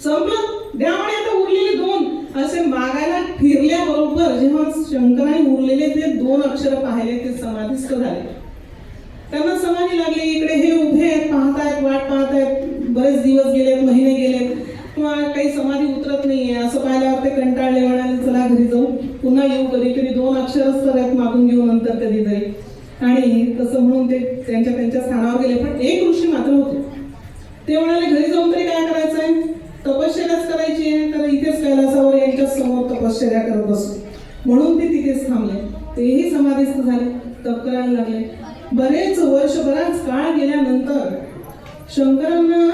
संपलं, द्या म्हणे आता उरलेले 2 असे मागायला फिरल्याबरोबर जेव्हा शंकराने उरलेले ते 2 अक्षर पाहिले ते समाधीस्थ झाले. त्यांना समाधी लागली. इकडे हे उभे आहेत, पाहतायत, वाट पाहतायत. बरेच दिवस गेलेत, महिने गेलेत, किंवा काही समाधी उतरत नाहीये. असं पाहिल्यावर ते कंटाळले, म्हणाले चला घरी जाऊ, पुन्हा येऊ कधीतरी, 2 अक्षरच तर आहेत, मागून घेऊ नंतर कधीतरी. आणि तसं म्हणून ते त्यांच्या स्थानावर गेले. पण एक ऋषी मात्र होते. ते म्हणाले घरी जाऊन तरी काय करायचंय, तपश्चर्याच करायची आहे, तर इथेच कैलासावर यांच्या समोर तपश्चर्या करत बसू. म्हणून ते तिथेच थांबले. तेही समाधीस्थ झाले, तप करायला लागले. बरेच वर्ष, बराच काळ गेल्यानंतर शंकरांना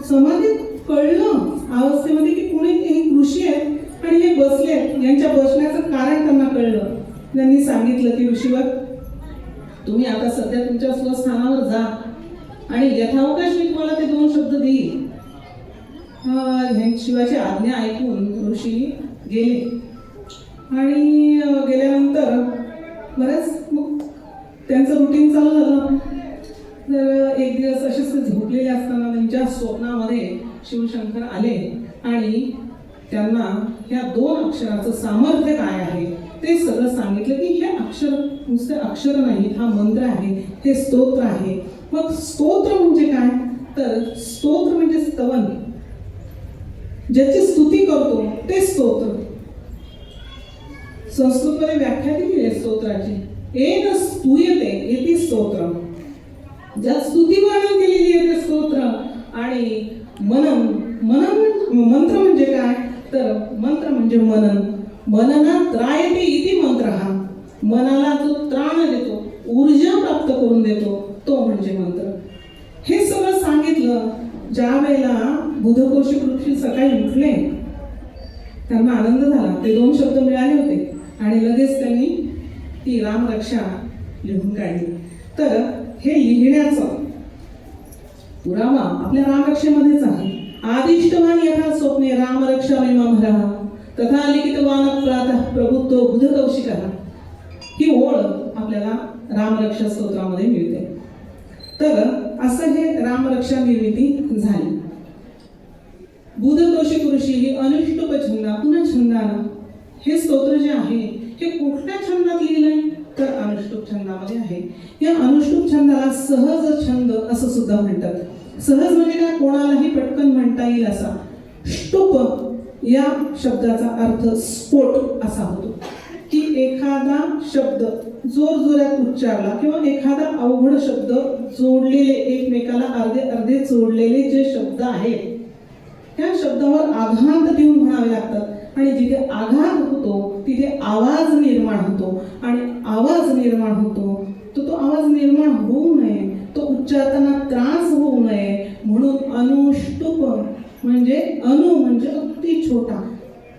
समाधीत कळलं अवस्थेमध्ये की कुणी एक ऋषी आहेत आणि हे बसलेत. यांच्या बसण्याचं कारण त्यांना कळलं. त्यांनी सांगितलं की ऋषीवर, तुम्ही आता सध्या तुमच्या स्वस्थानावर जा आणि यथावकाश मी तुम्हाला ते 2 शब्द देईल. शिवाची आज्ञा ऐकून ऋषी गेले. आणि गेल्यानंतर बरंच मग त्यांचं रुटीन चालू झालं. तर एक दिवस असेच ते झोपलेले असताना त्यांच्या स्वप्नामध्ये शिवशंकर आले आणि त्यांना ह्या 2 अक्षराचं सामर्थ्य काय आहे ते सगळं सांगितलं. की हे अक्षर नुसते अक्षर नाहीत, हा मंत्र आहे, हे स्तोत्र आहे. मग स्तोत्र म्हणजे काय, तर स्तोत्र म्हणजे स्तवन, ज्याची स्तुती करतो ते स्तोत्र. संस्कृतमध्ये व्याख्या दिली आहे स्तोत्राची, येन स्तूयते इति स्तोत्र. ज्या स्तुती वर्णन केलेली आहे ते स्तोत्र. आणि मनन, मंत्र म्हणजे काय, तर मंत्र म्हणजे मनन. मननात त्रायते इति मंत्र. हा मनाला जो त्राण देतो, ऊर्जा प्राप्त करून देतो, तो म्हणजे मंत्र. हे सगळं सांगितलं. ज्या वेळेला बुधकौशिक ऋषी सकाळी उठले, त्यांना आनंद झाला. ते 2 शब्द मिळाले होते आणि लगेच त्यांनी ती रामरक्षा लिहून काढली. तर हे लिहिण्याचं पुरावा आपल्या रामरक्षेमध्येच आहे. आदिष्टवान यथा स्वप्ने रामरक्षा विममरः तथा लिखितवान प्रातः प्रबुद्धो बुधकौशिकः. ही ओळ आपल्याला रामरक्षा स्तोत्रामध्ये मिळते. तर असं हे रामरक्षा निर्मिती झाली. बुधकौशिक ऋषी ही अनुष्टुप छंदा, पुन्हा छंदानं हे स्तोत्र जे आहे हे कुठल्या छंदात लिहिलंय, तर अनुष्टुप छंदामध्ये आहे. या अनुष्टुप छंदाला सहज छंद असं सुद्धा म्हणतात. सहज म्हणजे काय, कोणालाही पटकन म्हणता येईल असा. ष्टुप या शब्दाचा अर्थ स्फोट असा होतो. की एखादा शब्द जोरजोरात उच्चारला किंवा एखादा अवघड शब्द जोडलेले, एकमेकाला अर्धे अर्धे जोडलेले जे शब्द आहेत त्या शब्दावर आघात देऊन म्हणावे लागतात. आणि जिथे आघात होतो तिथे आवाज निर्माण होतो. आणि आवाज निर्माण होतो तो आवाज निर्माण होऊ नये, तो उच्चारताना त्रास होऊ नये म्हणून अनुष्टुप म्हणजे अनु म्हणजे अगदी छोटा,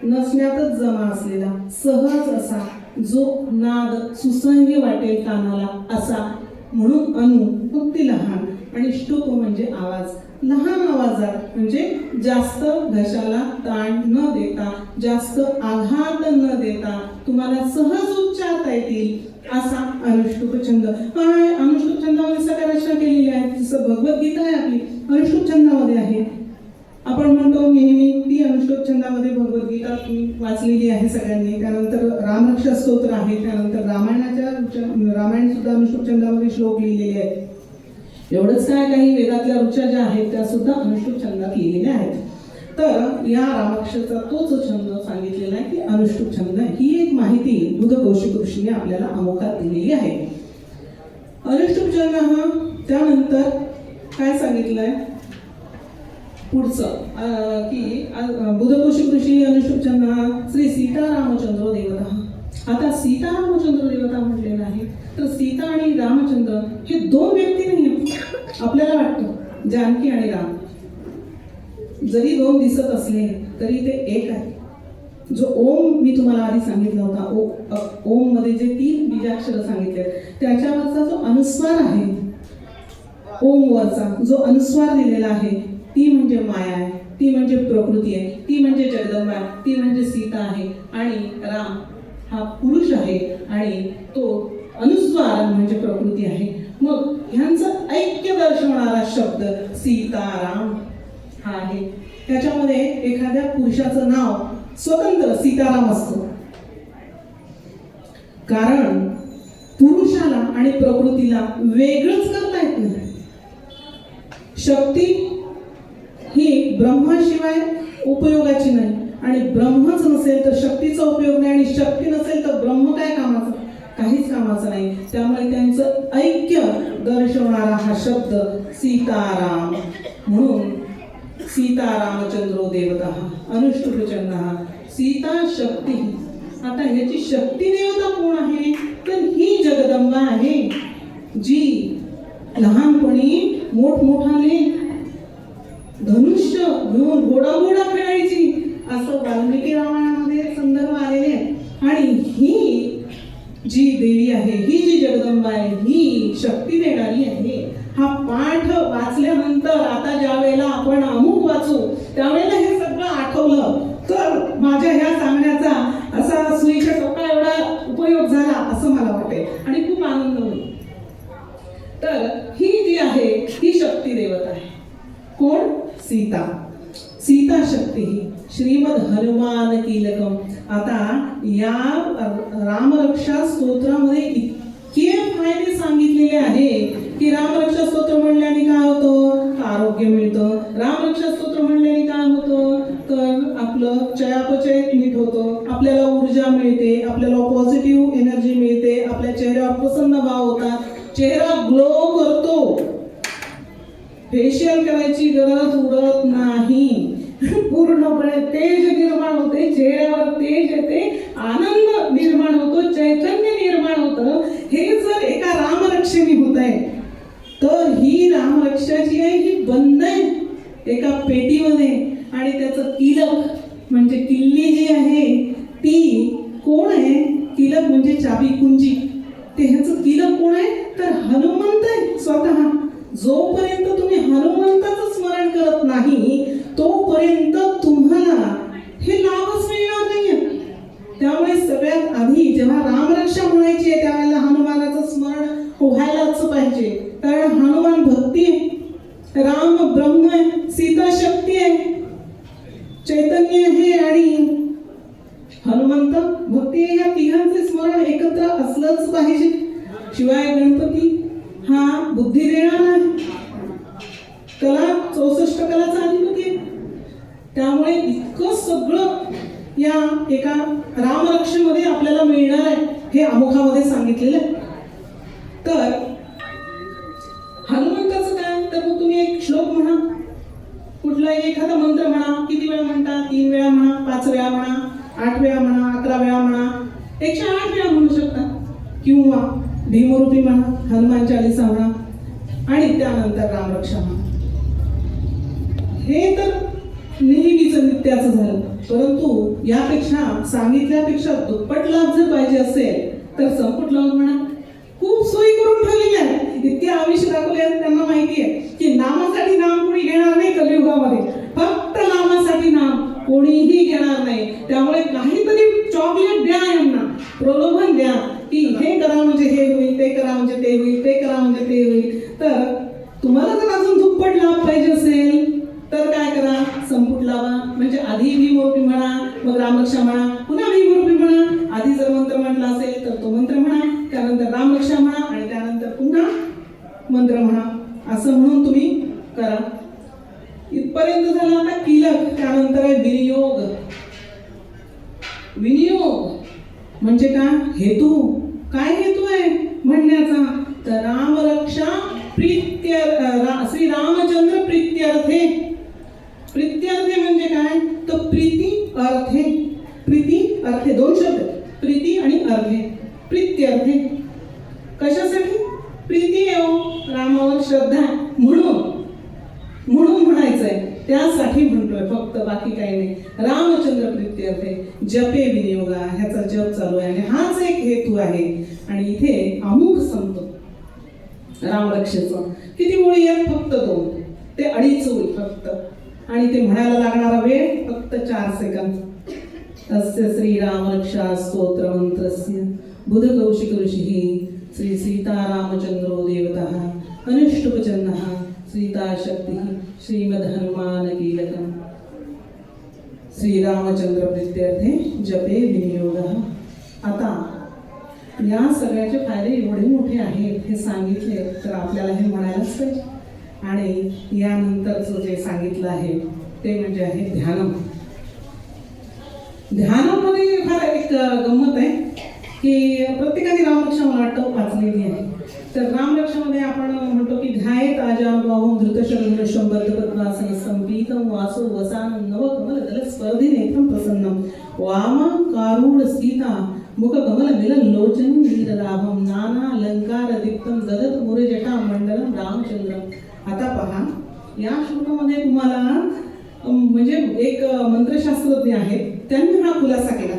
नसण्यातच जमा असलेला, सहज असा, जो नाद सुसंगी वाटेल कानाला असा, म्हणून अनु अगदी लहान. आणि ष्टुप म्हणजे आवाज, लहान आवाजात म्हणजे जास्त घशाला ताण न देता, जास्त आघात न देता तुम्हाला सहज उच्चारता येतील असा अनुष्टुप छंद. अनुष्टुप छंदामध्ये सगळ्या रचना केलेल्या आहेत. जसं भगवद्गीता आहे आपली अनुष्टुप छंदामध्ये आहे. आपण म्हणतो नेहमी ती अनुष्टुप छंदामध्ये भगवद्गीता तुम्ही वाचलेली आहे सगळ्यांनी. त्यानंतर रामरक्षा स्तोत्र आहे, त्यानंतर रामायण सुद्धा अनुष्टुप छंदामध्ये श्लोक लिहिलेले आहेत. एवढंच काय, काही वेदातल्या ऋचा ज्या आहेत त्या सुद्धा अनुष्टुप छंदात लिहिलेल्या आहेत. तर या रामरक्षाचा तोच छंद सांगितलेला आहे की अनुष्टुप छंद. ही एक माहिती बुधकौशिक ऋषीने आपल्याला अमोखात दिलेली आहे. अनुष्टुप छंद हा त्यानंतर काय सांगितलंय पुढचं की बुधकौशिक ऋषी अनुष्टुप छंद हा श्री सीतारामचंद्र देवता. आता सीतारामचंद्र देवता म्हटलेलं आहे. तर सीता आणि रामचंद्र हे 2 व्यक्ती नाही आहेत. आपल्याला वाटतं जानकी आणि राम जरी 2 दिसत असले तरी ते एक आहे. जो ओम मी तुम्हाला आधी सांगितला होता, ओम मध्ये जे 3 बीजाक्षर सांगितले त्याच्यावरचा जो अनुस्वार आहे, ओम वरचा जो अनुस्वार दिलेला आहे ती म्हणजे माया आहे. ती म्हणजे प्रकृती आहे, ती म्हणजे जगदंबा आहे, ती म्हणजे सीता आहे आणि राम हा पुरुष आहे आणि तो अनुस्वार म्हणजे प्रकृती आहे. मग ह्यांचं ऐक्य दर्शवणारा शब्द सीताराम हा आहे. त्याच्यामध्ये एखाद्या पुरुषाचं नाव स्वतंत्र सीताराम असतं, कारण पुरुषाला आणि प्रकृतीला वेगळंच करता येत नाही. शक्ती ही ब्रह्माशिवाय उपयोगाची नाही आणि ब्रह्मच नसेल तर शक्तीचा उपयोग नाही आणि शक्ती नसेल तर ब्रह्म काय कामाचं, काहीच कामाचं नाही. त्यामुळे त्यांचं ऐक्य दर्शवणारा हा शब्द सीताराम. म्हणून सीता रामचंद्रो देवतः अनुष्टुभचंद्रः सीता शक्ती. आता ह्याची शक्ती देवता कोण आहे तर ही जगदंबा आहे, जी लहानपणी मोठमोठाले धनुष्य घेऊन घोडा खेळायची असं वाल्मिकी रामायणामध्ये संदर्भ आलेले आहे. आणि ही जी देवी आहे, ही जी जगदंबा आहे, ही शक्ती देणारी आहे. हा पाठ वाचल्यानंतर आता ज्या वेळेला आपण अमुक वाचू त्यावेळेला हे सगळं आठवलं तर माझ्या ह्या सांगण्याचा असा सुईच्या टोका एवढा उपयोग झाला असं मला वाटेल आणि खूप आनंद होईल. तर ही जी आहे ही शक्ती देवता आहे. कोण? सीता. सीता शक्ती ही श्रीमद हनुमान कीलकम. आता या रामरक्षा स्तोत्रामध्ये इतके फायदे सांगितलेले आहे की रामरक्षा स्तोत्र म्हणल्याने काय होतं, आरोग्य मिळतं. रामरक्षा स्तोत्र म्हणल्याने काय होतं तर आपलं चयापचय नीट होतं, आपल्याला ऊर्जा मिळते, आपल्याला पॉझिटिव्ह एनर्जी मिळते, आपल्या चेहऱ्यावर प्रसन्न भाव होतात, चेहरा ग्लो करतो. फेशियल करायची गरज उरत नाही, पूर्णपणे तेज निर्माण होते, चेहऱ्यावर तेज येते, आनंद निर्माण होतो, चैतन्य निर्माण होतं. हे जर एका रामरक्षेने होत आहे तर ही रामरक्षा जी आहे ही बंद आहे एका पेटीमध्ये. आणि त्याचं कीलक म्हणजे किल्ली जी आहे ती कोण आहे? कीलक म्हणजे चाबी कुंजी. ते ह्याचं कीलक कोण आहे तर हनुमंत आहे स्वतः. जोपर्यंत तुम्ही हनुमंताचं स्मरण करत नाही तोपर्यंत तुम्हाला हे लाभच मिळणार नाहीये. त्यामुळे सगळ्यात आधी जेव्हा रामरक्षा म्हणायची आहे त्यावेळेला हनुमानाचं स्मरण व्हायलाच पाहिजे, कारण हनुमान भक्ती आहे, राम ब्रह्म आहे, सीता शक्ती आहे, चैतन्य आहे आणि हनुमंत भक्ती आहे. या तिघांचे स्मरण एकत्र असलंच पाहिजे. शिवाय गणपती हा बुद्धी देणारा आहे, कला 64 कलाचा अधिपती आहे. त्यामुळे इतकं सगळं या एका रामरक्षेमध्ये आपल्याला मिळणार आहे हे आमुखामध्ये सांगितलेलं आहे. तर हनुमंताचं काय तर मग तुम्ही एक श्लोक म्हणा, कुठलाही एखादा मंत्र म्हणा. किती वेळा म्हणता? 3 वेळा म्हणा, 5 वेळा म्हणा, 8 वेळा म्हणा, 11 वेळा म्हणा, 108 वेळा म्हणू शकता. किंवा भीमरूपी म्हणा, हनुमान चालीसा म्हणा आणि त्यानंतर रामरक्षा म्हणा. हे तर नेहमीचं नित्याचं झालं. परंतु यापेक्षा सांगितल्यापेक्षा दुप्पट लाभ जर पाहिजे असेल तर संपुट लावून म्हणा. खूप सोयी करून ठेवलेल्या आहेत, इतके आमिष दाखवले आहेत. त्यांना माहिती आहे की नामासाठी नाम कोणी घेणार नाही कलियुगामध्ये, फक्त नामासाठी नाम कोणीही घेणार नाही. त्यामुळे काहीतरी चॉकलेट द्या, यांना प्रलोभन द्या की हे करा म्हणजे हे होईल, ते करा म्हणजे ते होईल, ते करा म्हणजे ते होईल. तर तुम्हाला जर अजून दुप्पट लाभ पाहिजे असेल तर काय करा, संपुट लावा. म्हणजे आधी भीमरूपी म्हणा, मग रामरक्षा म्हणा, पुन्हा भीमरूपी म्हणा. आधी जर मंत्र म्हटला असेल तर तो मंत्र म्हणा, त्यानंतर रामरक्षा म्हणा आणि त्यानंतर पुन्हा मंत्र म्हणा. असं म्हणून तुम्ही करा. इथपर्यंत झाला आता कीलक. त्यानंतर आहे विनियोग. विनियोग म्हणजे काय? हेतू. काय हेतू आहे म्हणण्याचा तर रामरक्षा श्री रामचंद्र प्रीत्यर्थे. प्रीत्यर्थे म्हणजे काय तर प्रीती अर्थे. प्रीती अर्थे 2 शब्द, प्रीती आणि अर्थे. प्रीत्यर्थे कशासाठी? प्रीती येऊ, रामावर श्रद्धा म्हणून म्हणायचंय, त्यासाठी म्हणतोय फक्त, बाकी काही नाही. रामचंद्र प्रीत्यर्थे जपे विनियोगा, ह्याचा जप चालू आहे आणि हाच एक हेतू आहे. आणि इथे अमुक संपतो रामरक्षेचं. किती ओळी आहेत? फक्त 2. ते 2.5 ओळी फक्त. आणि ते म्हणायला लागणारा वेळ फक्त 4 सेकंद. तस्य श्रीराम रक्षा स्तोत्र मंत्रस्य बुध कौशिक ऋषी श्री सीतारामचंद्रो देवतः अनुष्टुपचन्नः सीता शक्ती श्रीमद हनुमान कीलकम. श्रीरामचंद्र प्रीत्यर्थे जपे विनियोगः. आता या सगळ्याचे फायदे एवढे मोठे आहेत हे सांगितले तर आपल्याला हे म्हणायलाच पाहिजे. आणि यानंतरचं जे सांगितलं आहे ते म्हणजे आहे ध्यान. ध्यानामध्ये फार एक गंमत आहे की प्रत्येकाने रामरक्षा मला वाटतं वाचलेली आहे. तर रामरक्षामध्ये आपण म्हणतो की ध्यायेत आजानुभावं धृतशरधनुष्यं बद्धपद्मासनस्थं पीतं वासो वसानं नवकमलदलस्पर्धी नेत्रं प्रसन्नं वामाकारूढ सीता मुखकमलमिलल्लोचनं वीरलाभं नानालंकारदीप्तं ददत मुरजटा मंडलं रामचंद्रं. आता पहा या श्लोकामध्ये तुम्हाला म्हणजे एक मंत्रशास्त्रज्ञ आहेत त्यांनी हा खुलासा केला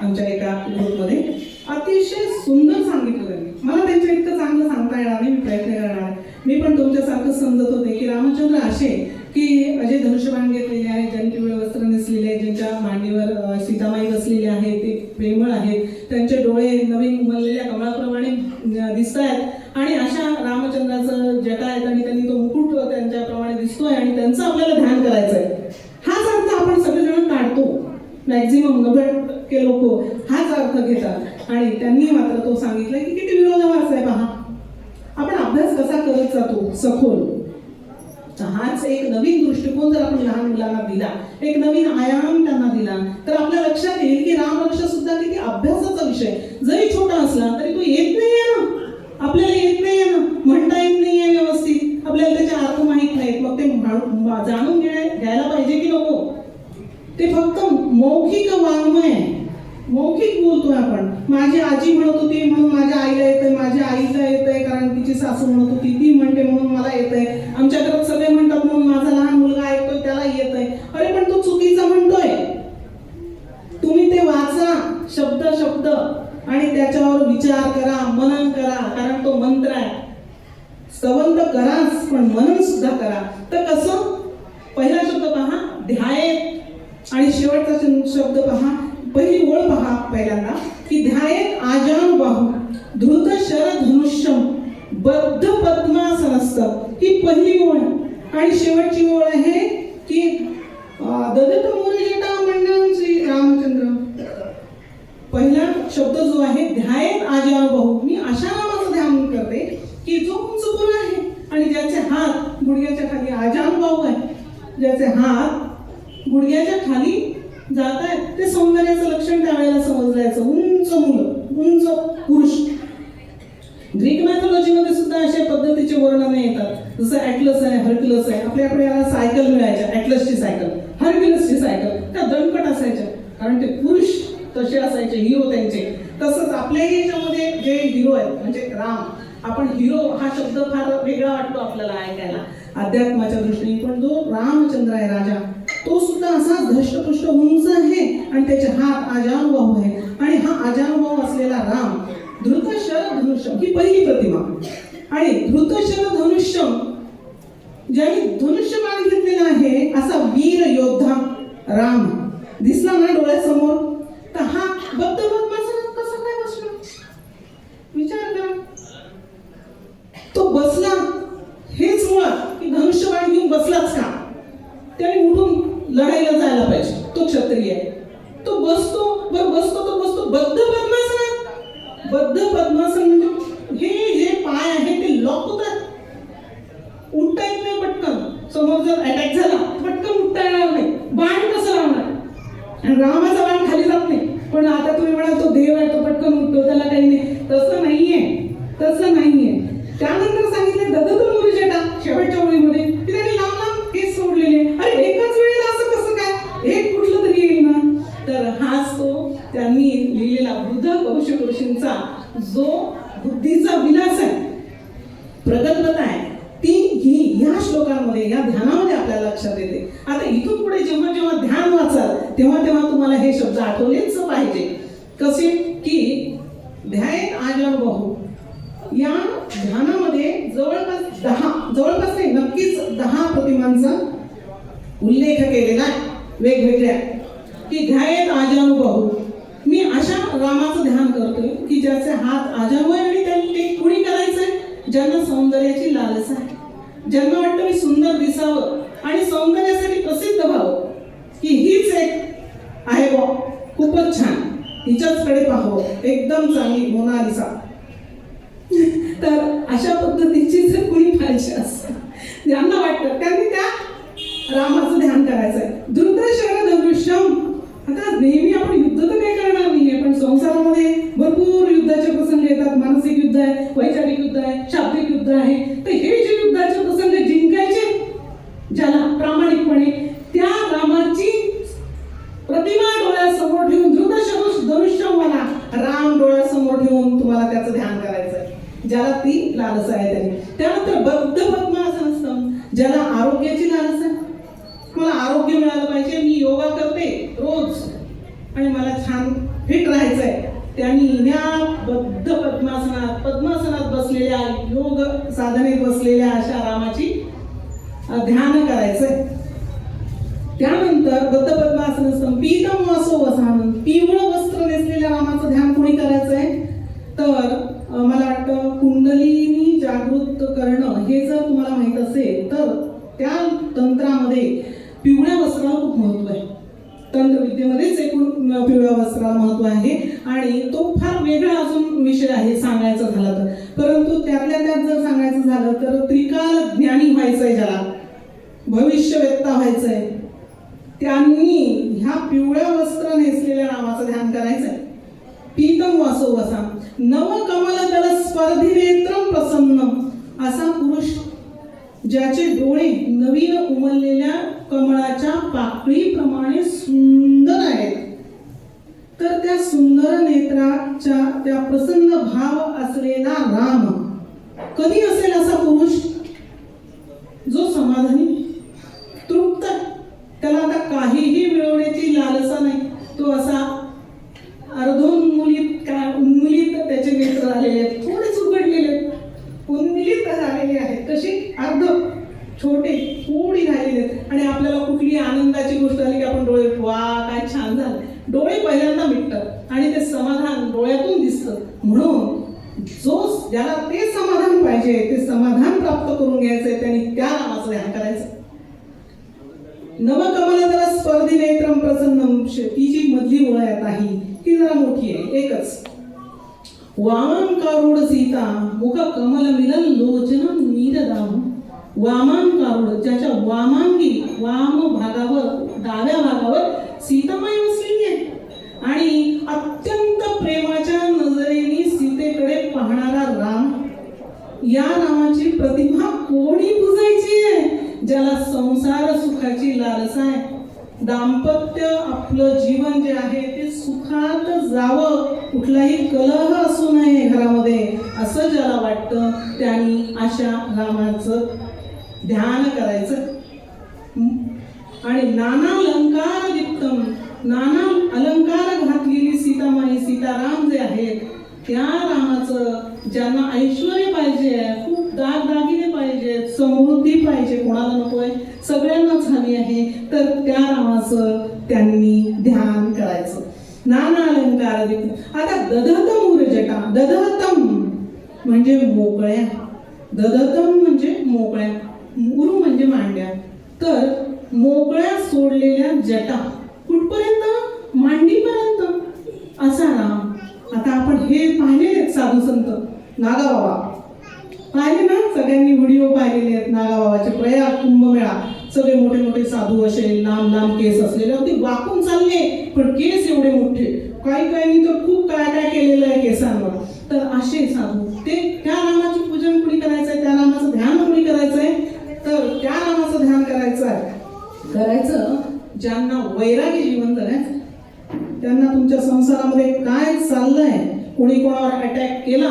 आमच्या एका ग्रुपमध्ये. अतिशय सुंदर सांगितलं त्यांनी. मला त्यांच्या इतकं चांगलं सांगता येणार नाही, मी प्रयत्न करणार. मी पण तुमच्यासारखं समजत होते की रामचंद्र असे की जे धनुष्यबाण घेतलेले आहे, ज्यांनी पिवळे वस्त्र नेसलेले आहे, ज्यांच्या मांडीवर सीतामाई बसलेले आहेत, ते प्रेमळ आहेत, त्यांचे डोळे नवीन उमललेल्या कमळाप्रमाणे दिसत आहेत आणि अशा रामचंद्राचं जटा आहेत आणि त्यांनी तो मुकुट त्यांच्याप्रमाणे दिसतोय आणि त्यांचं आपल्याला ध्यान करायचं आहे. हाच अर्थ आपण सगळेजण काढतो. मॅक्झिमम 90% लोक हाच अर्थ घेतात आणि त्यांनी मात्र तो सांगितलं की किती विरोधाभास आहे पहा. आपण अभ्यास कसा करत जातो सखोल. हाच एक नवीन दृष्टिकोन जर आपण लहान मुलांना दिला, एक नवीन आयाम त्यांना दिला तर आपल्या लक्षात येईल की रामरक्षा सुद्धा किती अभ्यासाचा विषय. जरी छोटा असला तरी तो येत नाहीये ना, आपल्याला येत नाहीये ना, म्हणता येत नाहीये व्यवस्थित, आपल्याला त्याचे अर्थ माहित नाहीत. मग ते जाणून घ्यायला पाहिजे की नको. ते फक्त मौखिक वाङ्मय आहे, मौखिक बोलतोय आपण. माझी आजी म्हणत होती म्हणून माझ्या आईला येतंय, माझ्या आईला येतंय कारण तिची सासू म्हणत होती, ती म्हणते म्हणून मला येतंय, आमच्या घरात सगळे म्हणतात म्हणून माझा लहान मुलगा ऐकतोय त्याला येतंय. अरे पण तो चुकीचा म्हणतोय. तुम्ही ते वाचा शब्द शब्द आणि त्याच्यावर विचार करा, मनन करा, कारण तो मंत्र आहे. स्तवंत कराच पण मनन सुद्धा करा. तर कसं? पहिला शब्द पहा ध्यायेत आणि शेवटचा शब्द पहा, पहिली ओळ पहा पहिल्यांदा की ध्यायेत आजानुबाहु धृत शरधनुष्यं बद्ध पद्मासनस्थं. ही पहिली ओळ आणि शेवटची ओळ आहे की ददत मुरजटा मंडलं श्री रामचंद्र. पहिला शब्द जो आहे ध्यायेत आजानुबाहु, मी अशा नामाचं ध्यान करते की जो उंच पुर आहे आणि ज्याचे हात गुडघ्याच्या खाली आजानुबाहु आहे, ज्याचे हात गुडघ्याच्या खाली जात आहेत, ते सौंदर्याचं लक्षण त्यावेळेला समजलं जायचं. उंच मुलं, उंच पुरुष. ग्रीक मॅथॉलॉजीमध्ये सुद्धा अशा पद्धतीचे वर्णन येतात. जसं ॲटलस आहे, हर्क्युलस आहे. आपल्याकडे याला सायकल मिळायच्या, ॲटलसची सायकल, हर्क्युलसची सायकल. त्या दणकट असायच्या कारण ते पुरुष तसे असायचे, हिरो त्यांचे. तसंच आपल्याही याच्यामध्ये जे हिरो आहेत म्हणजे राम, आपण हिरो हा शब्द फार वेगळा वाटतो आपल्याला ऐकायला अध्यात्माच्या दृष्टीने, पण जो रामचंद्र आहे राजा, तो सुद्धा असा धष्टपुष्ट उंच आहे आणि त्याचे हात आजानुबाहु आहे. आणि हा आजानुबाहु असलेला राम धृतशर धनुष्यम ही पहिली प्रतिमा. आणि धृतशर धनुष्यम ज्याने धनुष्यबाण घेतलेला आहे असा वीर योद्धा राम दिसला ना डोळ्यासमोर, तर हा बद्ध पद्मासनात कसा काय बसला? विचार करा. तो बसला हेच मुळात की धनुष्यबाण घेऊन बसलाच का? त्याने उठून लढाईला जायला पाहिजे. तो क्षत्रिय आहे. तो बसतो, बरं बसतो तो बसतो बद्ध पद्मासनात. बद्ध पद्मासन म्हणजे हे जे पाय आहे ते लॉक होतात, उठता येत नाही पटकन. समोर जर अटॅक झाला पटकन उठता येणार नाही. बाण कसं लावणार? आणि रामाचा बाण खाली जात नाही. पण आता तुम्ही म्हणाल तो देव आहे, तो पटकन उठतो, त्याला काही नाही. तसं नाहीये, तसं नाहीये. त्यानंतर सांगितलं ददत मुरजटा शेवटच्या ओळीमध्ये की त्यांनी लांब लांब केस सोडलेले. अरे एकाच वेळेला असं कसं काय? एक कुठलं तरी येईल ना. तर हाच तो त्यांनी लिहिलेला बुध कौशिक ऋषींचा जो बुद्धीचा विलास आहे, प्रगल्भता आहे, ती ही या श्लोकांमध्ये, या ध्यानामध्ये आपल्याला लक्षात येते. आता इथून पुढे जेव्हा जेव्हा ध्यान वाचाल तेव्हा तेव्हा तुम्हाला हे शब्द आठवलेच पाहिजे. कसे की ध्यायेत आजानुबाहु या ध्यानामध्ये जवळपास नाही नक्कीच 10 प्रतिमांचा उल्लेख केलेला आहे वेगवेगळ्या, की ध्यायेत आजानुभव. मी अशा रामाचं ध्यान करतोय की ज्याचे हात आजानू आहे आणि ते कुणी करायचंय? ज्यांना सौंदर्याची लालसा आहे, ज्यांना वाटतं मी सुंदर दिसावं आणि सौंदर्यासाठी प्रसिद्ध व्हावं, की हीच एक आहे बा खूपच छान, हिच्याचकडे पाहावं, एकदम चांगली मोनालिसा. तर अशा पद्धतीची जर कुणी पाहिजे असं ज्यांना वाटतं त्यांनी त्या रामाचं ध्यान करायचंय. द्रुतशर दृश्यम. आता नेहमी आपण युद्ध तर काही करणार नाहीये, पण संसारामध्ये भरपूर युद्धाचे प्रसंग येतात. मानसिक युद्ध आहे, वैचारिक युद्ध आहे, शाब्दिक युद्ध आहे. तर हे जे युद्धाचे प्रसंग जिंकायचे ज्याला प्रामाणिकपणे, त्या रामाची प्रतिमा डोळ्यासमोर ठेवून, द्रुतशर धनुष्यवाला राम डोळ्यासमोर ठेवून तुम्हाला त्याचं ध्यान करायचंय, ज्याला ती लालसा आहे त्यांनी. त्यानंतर बद्ध पद्मासन, ज्याला आरोग्याची लालसा आहे. मला आरोग्य मिळालं पाहिजे, मी योगा करते रोज आणि मला छान फिट राहायचंय, त्यांनी या बद्ध पद्मासनात बसलेल्या, योग साधनेत बसलेल्या अशा रामाची ध्यान करायचंय. त्यानंतर बद्ध पद्मासन पीतम वासो वसान, पिवळं वस्त्र नेसलेल्या रामाचं ध्यान कोणी करायचंय? तर मला वाटतं कुंडलिनी जागृत करणं हे जर तुम्हाला माहित असेल तर त्या तंत्रामध्ये पिवळ्या वस्त्राला खूप महत्व आहे. तंत्रविद्येमध्येच एकूण पिवळ्या वस्त्राला महत्व आहे आणि तो फार वेगळा अजून विषय आहे सांगायचा झाला तर. परंतु त्यातल्या त्यात जर सांगायचं झालं तर त्रिकाल ज्ञानी व्हायचंय, ज्याला भविष्यवेत्ता व्हायचंय, त्यांनी ह्या पिवळ्या वस्त्र नेसलेल्या रामाचं ध्यान करायचंय. पीतम वासो वसा नव कमल दल स्पर्धी नेत्रम प्रसन्न. असा पुरुष ज्याचे डोळे नवीन उमललेल्या कमळाच्या पाकळीप्रमाणे सुंदर आहेत, तर त्या सुंदर नेत्राच्या त्या प्रसन्न भाव असलेला राम कधी असेल असा पुरुष? जो समाधानी, तृप्त, त्याला आता काहीही मिळवण्याची लालसा नाही. तो असा अर्धोन्मुलित उन्मिलित त्याचे नेत्र झालेले आहेत, थोडेच उघडलेले, उन्मिलित झालेले आहेत. कशी? अर्ध छोटे थोडी राहिलेले आहेत. आणि आपल्याला कुठली आनंदाची गोष्ट आली की आपण डोळे, वा काय छान झालं, डोळे पहिल्यांदा मिटतात आणि ते समाधान डोळ्यातून दिसतं. म्हणून जो ज्याला ते समाधान पाहिजे, ते समाधान प्राप्त करून घ्यायचंय, त्यांनी त्या नामाचं ध्यान करायचं. नवकमलदल स्पर्धी नेत्रम प्रसन्नम. ती जी मधली ओळ आहे ती जरा मोठी आहे, एकच. वामांकारूढ सीता मुख कमल मिलन लोचन नीरदाम. वामांकारूढ, ज्याच्या वामांगी, वाम भागावर, डाव्या भागावर सीतामाई बसलेली आहे आणि अत्यंत प्रेमाच्या नजरेने सीतेकडे पाहणारा राम. या रामाची प्रतिमा कोणी पुजायची आहे? ज्याला संसार सुखाची लालसा आहे, दाम्पत्य आपलं जीवन जे आहे ते सुखात जावं, कुठलाही कलह असू नये घरामध्ये, असं ज्याला वाटतं त्यांनी अशा रामाचं ध्यान करायचं. आणि नाना अलंकार दीप्तम, नाना अलंकार घातलेली सीतामाई, सीताराम जे आहेत त्या रामाचं, ज्यांना ऐश्वर्य पाहिजे, खूप दागदागिने पाहिजे, समृद्धी पाहिजे, कोणाला नकोय, सगळ्यांनाच हवी आहे, तर त्या रामाचं त्यांनी ध्यान करायचं. नाना अलंकार दीप्तम. आता दधतम उरजटा, दधतम म्हणजे मोकळ्या, दधतम म्हणजे मोकळ्या, उरु म्हणजे मांड्या, तर मोकळ्या सोडलेल्या जटा कुठपर्यंत? मांडीपर्यंत असा राम. आता आपण हे पाहिलेले साधू संत, नागाबाबा पाहिले ना, सगळ्यांनी व्हिडिओ पाहिलेले आहेत नागाबाबाचे. प्रयाग कुंभमेळा, सगळे मोठे मोठे साधू असे लांब लांब केस असलेले होते, वाकून चालले पण केस एवढे मोठे, काही तर खूप काय काय केलेलं आहे केसांवर. तर असे साधू, ते त्या रामाचे पूजन कुणी करायचंय, त्या रामाचं ध्यान कुणी करायचंय? तर त्या रामाचं ध्यान करायचं ज्यांना वैरागी जीवन जगायचं, त्यांना तुमच्या संसारामध्ये काय चाललंय, कोणी कोणावर अटॅक केला,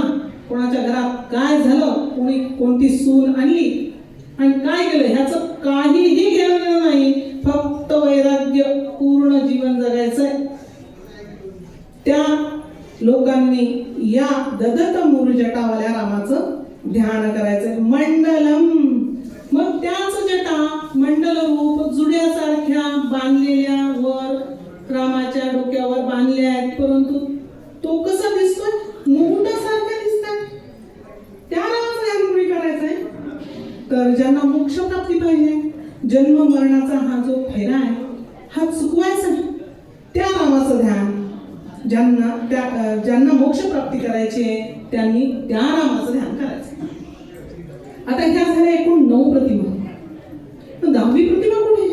कोणाच्या घरात काय झालं, कोणी कोणती सून आणली आणि काय केलं, ह्याचं काहीही घेणं नाही, फक्त वैराग्य पूर्ण जीवन जगायचंय. त्या लोकांनी या ददत मूळ जटावाल्या रामाचं ध्यान करायचंय. मंडलम, मग त्याच जटा मुरजटा मंडल रूप जुड्यासारख्या बांधलेल्या वर रामाच्या डोक्यावर बांधल्या आहेत, परंतु तो कसा दिसतोय? मुकुटासारखा दिसतोय. त्या रामाचं ध्यान कोणी करायचंय? तर ज्यांना मोक्ष प्राप्ती पाहिजे, जन्म मरणाचा हा जो फेरा आहे हा चुकवायचा, त्या रामाचं ध्यान ज्यांना मोक्ष प्राप्ती करायची आहे त्यांनी त्या रामाचं ध्यान करायचं. आता ह्या झाल्या एकूण 9 प्रतिमा. पण 10वी प्रतिमा कुठे?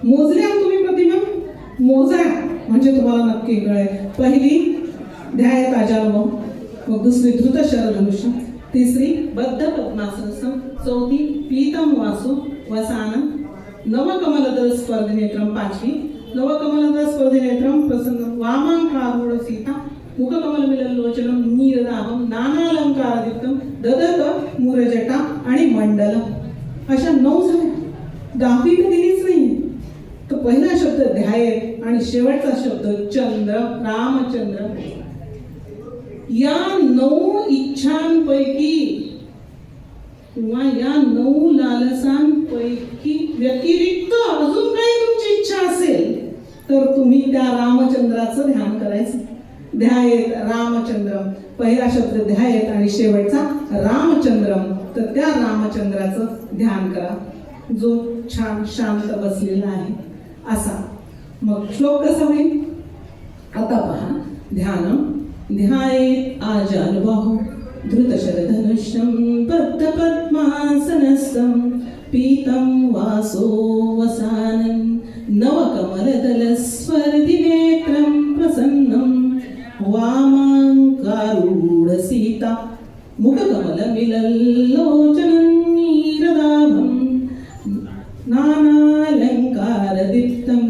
मोजल्या तुम्ही प्रतिमा? मोजा म्हणजे तुम्हाला नक्की कळेल. पहिली ध्यायत आजानव, मग दुसरी धृत शरधनुष्य, तिसरी बद्ध पद्मासन, चौथी पीतम वासु वसानं, नवकमलदल स्पर्धनेत्रम, पाचवी नवकमलदल स्पर्धनेत्रम प्रसन्न वामांकारूढ सीता, मुखकमलमिललोचनं नीरदाभं, नानालंकारदिक्तं ददत मुरजटा आणि मंडल. अशा 9 झाल्या. 10वी तर दिलीच नाही. तर पहिला शब्द ध्याय आणि शेवटचा शब्द चंद्र, रामचंद्र. या 9 इच्छांपैकी किंवा या 9 लालसांपैकी व्यतिरिक्त अजून काही तुमची इच्छा असेल तर तुम्ही त्या रामचंद्राचं ध्यान करायचं. ध्यायेत रामचंद्रम, पहिला शब्द ध्यायेत आणि शेवटचा रामचंद्रम. तर त्या रामचंद्राचं ध्यान करा जो छान शांत बसलेला आहे असा. मग श्लोक कसा होईल? आता पहा. ध्यानम ध्यायेत आजानुबाहु धृतशरधनुष्यं बद्धपद्मासनस्थं पीतं वासो वसानं नवकमलदलस्वर्धिनेत्रं प्रसन्नं वामाङ्कारूढसीता मुखकमलमिलल्लोचनं नीरदाभं नानालङ्कारदीप्तं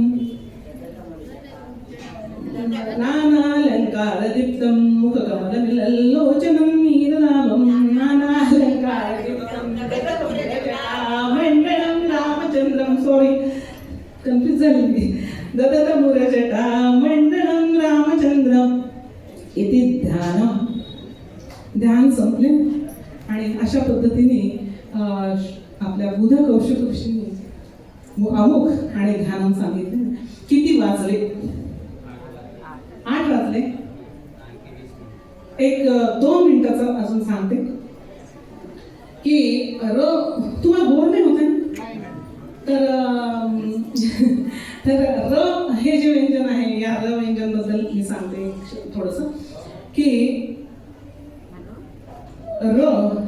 मुखकमलमिलल्लोचनं नीरदाभं नानालङ्कारदीप्तं मंडलं रामचंद्रं. सॉरी, कन्फ्युज झाली. ददत मुरजटा मंडलं रामचंद्रम इति ध्यानम. ध्यान संपले. आणि अशा पद्धतीने आपल्या बुध कौशिक ऋषींनी अमुक आणि ध्यानम सांगितले. किती वाजले? 8 वाजले. एक 2 मिनिटाचं अजून सांगते की तुम्हाला बोर नाही होत आहे? तर र हे जे व्यंजन आहे, या र व्यंजन बद्दल मी सांगते थोडंसं की र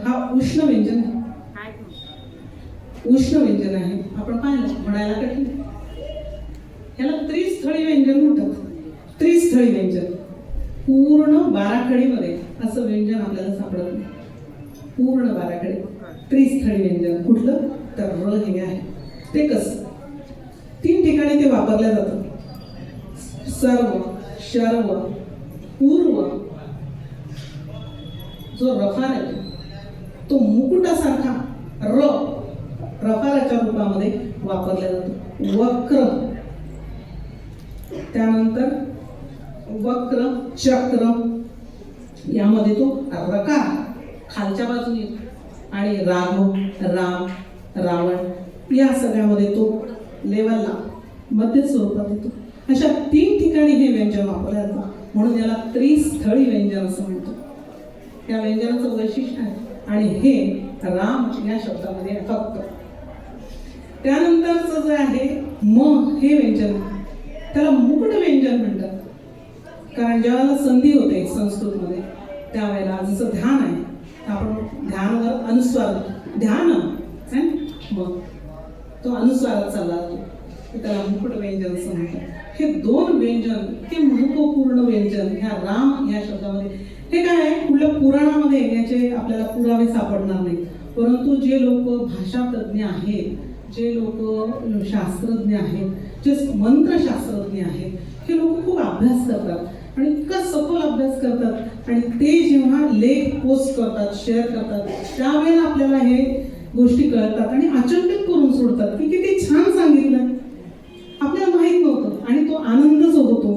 हा उष्ण व्यंजन आहे. उष्ण व्यंजन आहे. आपण पाहिलं, म्हणायला कठीण. याला त्रिस्थळी व्यंजन म्हणतात. त्रिस्थळी व्यंजन पूर्ण 12 खडीमध्ये असं व्यंजन आपल्याला सापडत नाही. पूर्ण 12 खडी त्रिस्थळी व्यंजन कुठलं? तर र हे आहे. ते कसं? 3 ठिकाणी ते वापरलं जातं. सर्व, शर्व, पूर्व. जो रफार आहे तो मुकुटासारखा रफाराच्या रूपामध्ये वापरला जातो. वक्र, त्यानंतर वक्र, चक्र, यामध्ये तो रकार खालच्या बाजूने आणि राघव, राम, रावण या सगळ्यामध्ये तो लेवलला मध्य स्वरूपात येतो. अशा 3 ठिकाणी हे व्यंजन वापरलं जातं. म्हणून याला त्रिस्थळी व्यंजन असं म्हणतो. या व्यंजनाचं वैशिष्ट्य आहे. आणि हे राम या शब्दामध्ये फक्त. त्यानंतरचं जे आहे म हे व्यंजन, त्याला मुकुट व्यंजन म्हणतात. कारण ज्यावेळेला संधी होते संस्कृतमध्ये त्यावेळेला जसं ध्यान आहे, आपण ध्यानावर अनुस्वार ध्यान मग तो अनुस्वारात चालला जातो, त्याला मुकुट व्यंजन असं म्हणतात. हे 2 व्यंजन हे महत्वपूर्ण व्यंजन ह्या राम या शब्दामध्ये. हे काय आहे, कुठल्या पुराणामध्ये याचे आपल्याला पुरावे सापडणार नाहीत. परंतु जे लोक भाषातज्ञ आहेत, जे लोक शास्त्रज्ञ आहेत, जे मंत्रशास्त्रज्ञ आहेत, हे लोक खूप अभ्यास करतात आणि इतका सखोल अभ्यास करतात. आणि ते जेव्हा लेख पोस्ट करतात, शेअर करतात, त्यावेळेला आपल्याला हे गोष्टी कळतात आणि अचंबित करून सोडतात की किती छान सांगितलं. आपल्याला माहीत नव्हतं आणि तो आनंदच होतो.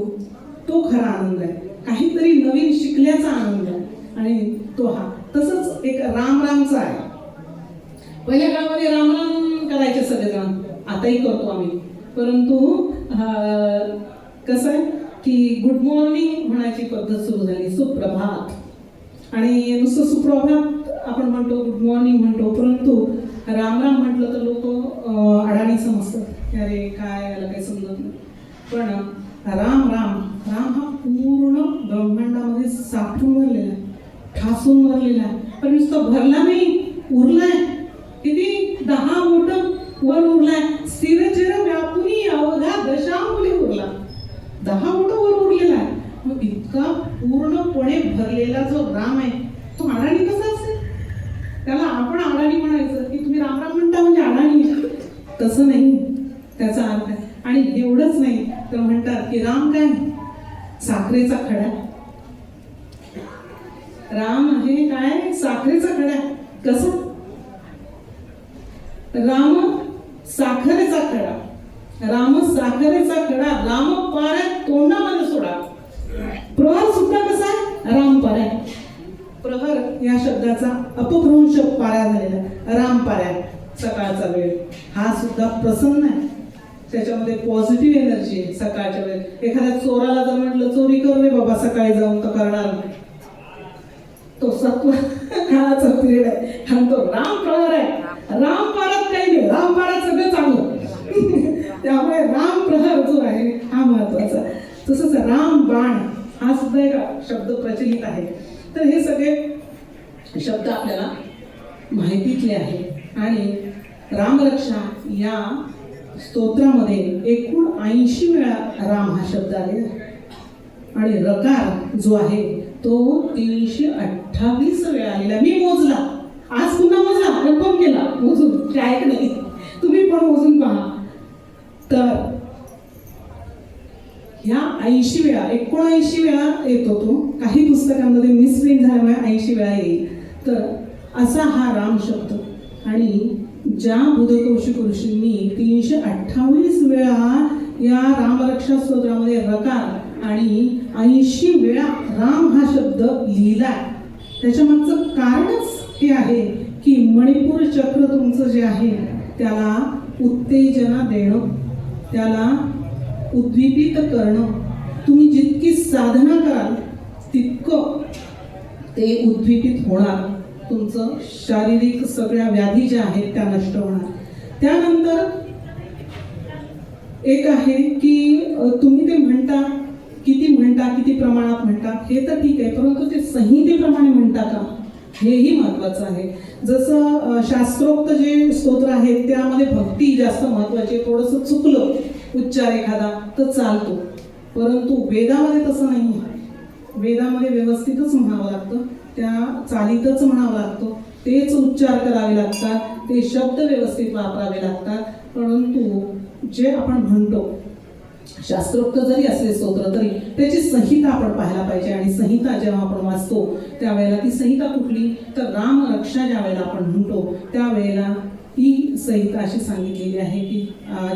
तो खरा आनंद आहे. काहीतरी नवीन शिकल्याचा आनंद आहे. आणि तो हा तसंच एक रामचा आहे. पहिल्या काळामध्ये रामराम करायचे सगळेजण, आताही करतो आम्ही, परंतु कसं आहे की गुड मॉर्निंग म्हणायची पद्धत सुरू झाली, सुप्रभात. आणि नुसतं सुप्रभात आपण म्हणतो, गुड मॉर्निंग म्हणतो, परंतु रामराम म्हटलं तर लोक अडाणी समजतात, अरे काय याला काही समजत नाही. पण राम राम राम हा पूर्ण ब्रह्मांडामध्ये साठून भरलेला आहे, ठासून भरलेला आहे. पण नुसतं भरला नाही, उरलाय. किती 10 बोटं वर उरलाय. स्थिरचिर व्यापुनी अवघा दशांगुली उरला, 10 बोटं वर उरलेला आहे. मग इतका पूर्णपणे भरलेला जो राम आहे तो अडाणी कसा असेल? त्याला आपण अडाणी म्हणायचं की तुम्ही राम राम म्हणता म्हणजे अडाणी, तसं नाही त्याचा अर्थ आहे. आणि एवढंच नाही तर म्हणतात की राम काय, साखरेचा खडा. राम आहे काय, साखरेचा खडा. कसं? राम साखरेचा खडा, राम साखरेचा खडा, राम पाऱ्यात तोंडामध्ये सोडा. प्रहर सुद्धा कसा आहे, राम पाऱ्या. प्रहर या शब्दाचा अपभ्रंश पाऱ्या झालेला, राम पाऱ्या. सकाळचा वेळ हा सुद्धा प्रसन्न आहे, त्याच्यामध्ये पॉझिटिव्ह एनर्जी आहे. सकाळच्या वेळेस एखाद्या चोराला जर म्हटलं चोरी कर रे बाबा सकाळी जाऊन, तर करणार नाही. तो सत्व काळाचा पिरियड आहे, आणि तो राम प्रहर आहे. राम पारात काही नाही, राम पारात सगळं चांगलं. त्यामुळे राम प्रहर जो आहे हा महत्वाचा. तसंच राम बाण हा सुद्धा एक शब्द प्रचलित आहे. तर हे सगळे शब्द आपल्याला माहितीतले आहे. आणि रामरक्षा या स्तोत्रामध्ये एकूण 80 वेळा राम हा शब्द आलेला आहे. आणि रकार जो आहे तो 328 वेळा आलेला. मी मोजला, आज पुन्हा मोजला, कन्फर्म केला मोजून, काय नाही, तुम्ही पण मोजून पहा. तर ह्या 80 वेळा, 79 वेळा येतो तो. काही पुस्तकांमध्ये मिसप्रिंट झाल्यामुळे 80 वेळा येईल. तर असा हा राम शब्द. आणि ज्या बुधकौशिक ऋषींनी 328 वेळा या रामरक्षा स्तोत्रामध्ये रकार आणि 80 वेळा राम हा शब्द लिहिला, त्याच्या मागचं कारणच हे आहे की मणिपूर चक्र तुमचं जे आहे त्याला उत्तेजना देणं, त्याला उद्दीपित करणं. तुम्ही जितकी साधना कराल तितकं ते उद्दीपित होणार. तुमचं शारीरिक सगळ्या व्याधी ज्या आहेत त्या नष्ट होणार. त्यानंतर एक आहे की तुम्ही ते म्हणता, किती प्रमाणात म्हणता हे तर ठीक आहे, परंतु ते संहितेप्रमाणे म्हणता का हेही महत्वाचं आहे. जसं शास्त्रोक्त जे स्तोत्र आहेत त्यामध्ये भक्ती जास्त महत्वाची आहे. थोडंसं चुकलं उच्चार एखादा तर चालतो, परंतु वेदामध्ये तसं नाही आहे. वेदामध्ये व्यवस्थितच म्हणावं लागतं, त्या चालीतच म्हणावं लागतं, तेच उच्चार करावे लागतात, ते शब्द व्यवस्थित वापरावे लागतात. परंतु जे आपण म्हणतो शास्त्रोक्त जरी असले स्तोत्र तरी त्याची संहिता आपण पाहायला पाहिजे. आणि संहिता जेव्हा आपण वाचतो त्यावेळेला ती संहिता कुठली, तर राम रक्षा ज्या वेळेला आपण म्हणतो त्यावेळेला ती संहिता अशी सांगितलेली आहे की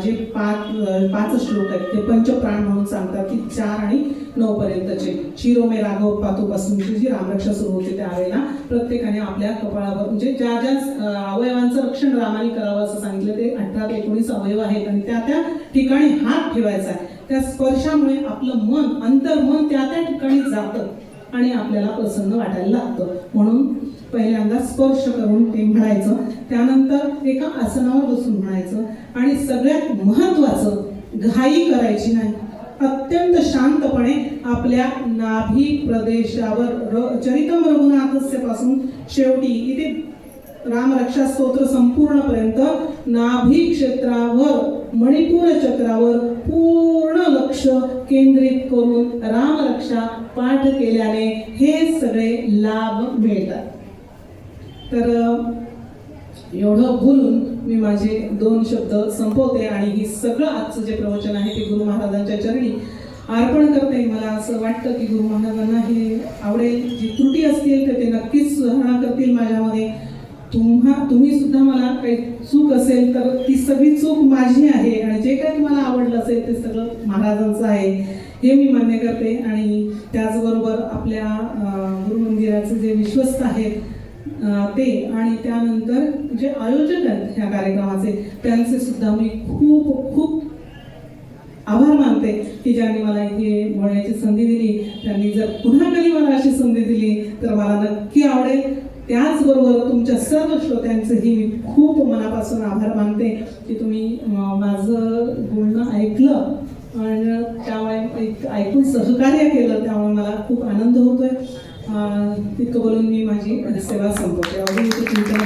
जे 5 श्लोक आहेत ते पंचप्राण म्हणून सांगतात की 4 आणि 9 पर्यंतचे. शिरोमे राघव पातोपासूनची जी रामरक्षा सुरू होते त्यावेळेला प्रत्येकाने आपल्या कपाळावर, म्हणजे ज्या ज्या अवयवांचं रक्षण रामाने करावं असं सांगितलं ते 18 ते 19 अवयव आहेत आणि त्या ठिकाणी हात ठेवायचा आहे. त्या स्पर्शामुळे आपलं मन, अंतर्मन त्या ठिकाणी जातं आणि आपल्याला प्रसन्न वाटायला लागतं. म्हणून पहिल्यांदा स्पर्श करून ते म्हणायचं, त्यानंतर एका आसनावर बसून म्हणायचं. आणि सगळ्यात महत्वाचं, घाई करायची नाही, अत्यंत शांतपणे आपल्या नाभी प्रदेशावर चरितम रघुनाथस्य पासून शेवटी इथे रामरक्षा स्तोत्र संपूर्णपर्यंत नाभी क्षेत्रावर मणिपूर चक्रावर पूर्ण लक्ष केंद्रित करून रामरक्षा पाठ केल्याने हे सगळे लाभ मिळतात. तर एवढं बोलून मी माझे 2 शब्द संपवते आणि ही सगळं आजचं जे प्रवचन आहे ते गुरु महाराजांच्या चरणी अर्पण करते. मला असं वाटतं की गुरु महाराजांना हे आवडेल. जी त्रुटी असतील तर ते नक्कीच सुधारणा करतील माझ्यामध्ये. तुम्ही सुद्धा मला काही चूक असेल तर ती सगळी चूक माझी आहे आणि जे काही तुम्हाला आवडलं असेल ते सगळं महाराजांचं आहे हे मी मान्य करते. आणि त्याचबरोबर आपल्या गुरुमंदिराचे जे विश्वस्त आहेत ते आणि त्यानंतर जे आयोजक आहेत ह्या कार्यक्रमाचे त्यांचे सुद्धा मी खूप खूप आभार मानते की ज्यांनी मला इथे बोलण्याची संधी दिली. त्यांनी जर पुन्हा कधी मला अशी संधी दिली तर मला नक्की आवडेल. त्याचबरोबर तुमच्या सर्व श्रोत्यांचंही मी खूप मनापासून आभार मानते की तुम्ही माझं बोलणं ऐकलं आणि त्यामुळे ऐकून सहकार्य केलं. त्यामुळे मला खूप आनंद होतोय. तितकं बोलून मी माझी सेवा संपवते. अजून चिंतन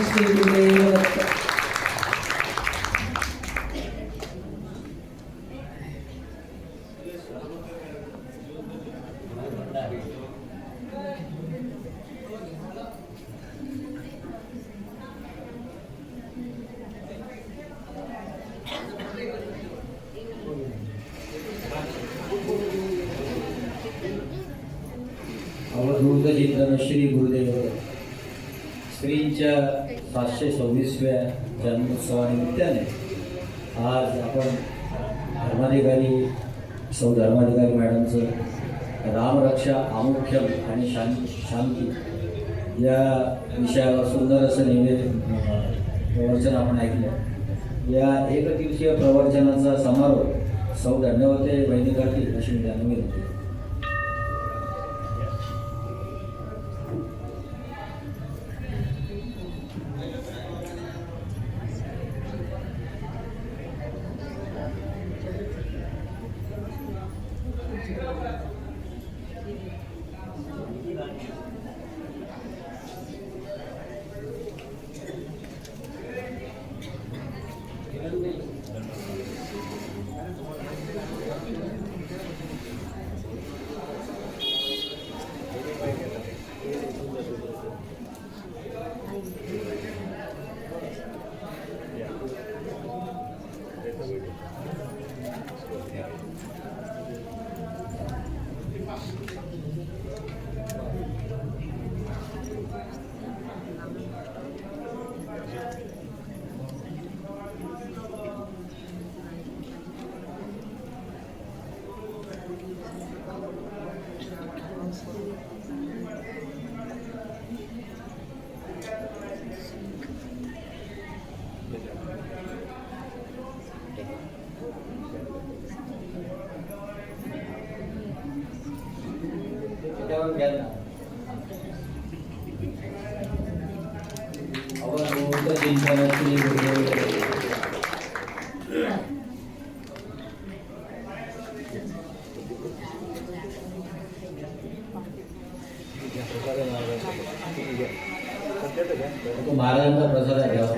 अवधूत चिंतन श्री गुरुदेव श्रींच्या 726व्या जन्मोत्सवानिमित्ताने आज आपण धर्माधिकारी सौ धर्माधिकारी मॅडमचं रामरक्षा आमुख्यम आणि शांती या विषयावर सुंदर असं प्रवचन आपण ऐकलं. या एकदिवसीय प्रवचनाचा समारोप सौ धन्यवते वहिनी करतील अशी मी त्यांना विनंती. अवधूत चिंतन श्री गुरुदेव महाराजांचा प्रसाद घ्यावा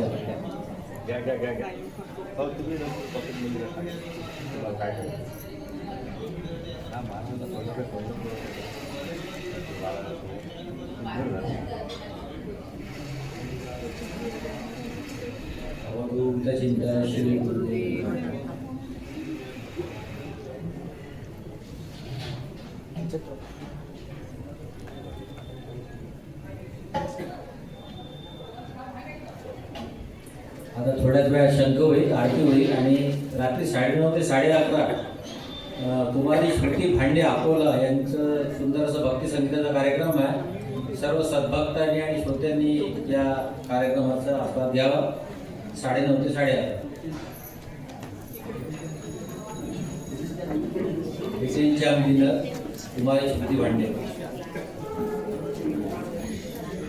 अवधूत चिंतन श्री गुरुदेव. आता थोड्याच वेळात शंख होईल, आरती होईल आणि रात्री 9:30 ते 11:30 कुमारी श्रुती भांडे अकोला यांचं सुंदर असं भक्ती संगीताचा कार्यक्रम आहे. सर्व सद्भक्तांनी आणि श्रोत्यांनी या कार्यक्रमाचा आस्वाद घ्यावा. 9:30 ते 11:30 विक्रींच्या दिलं कुमारी श्रुती भांडे.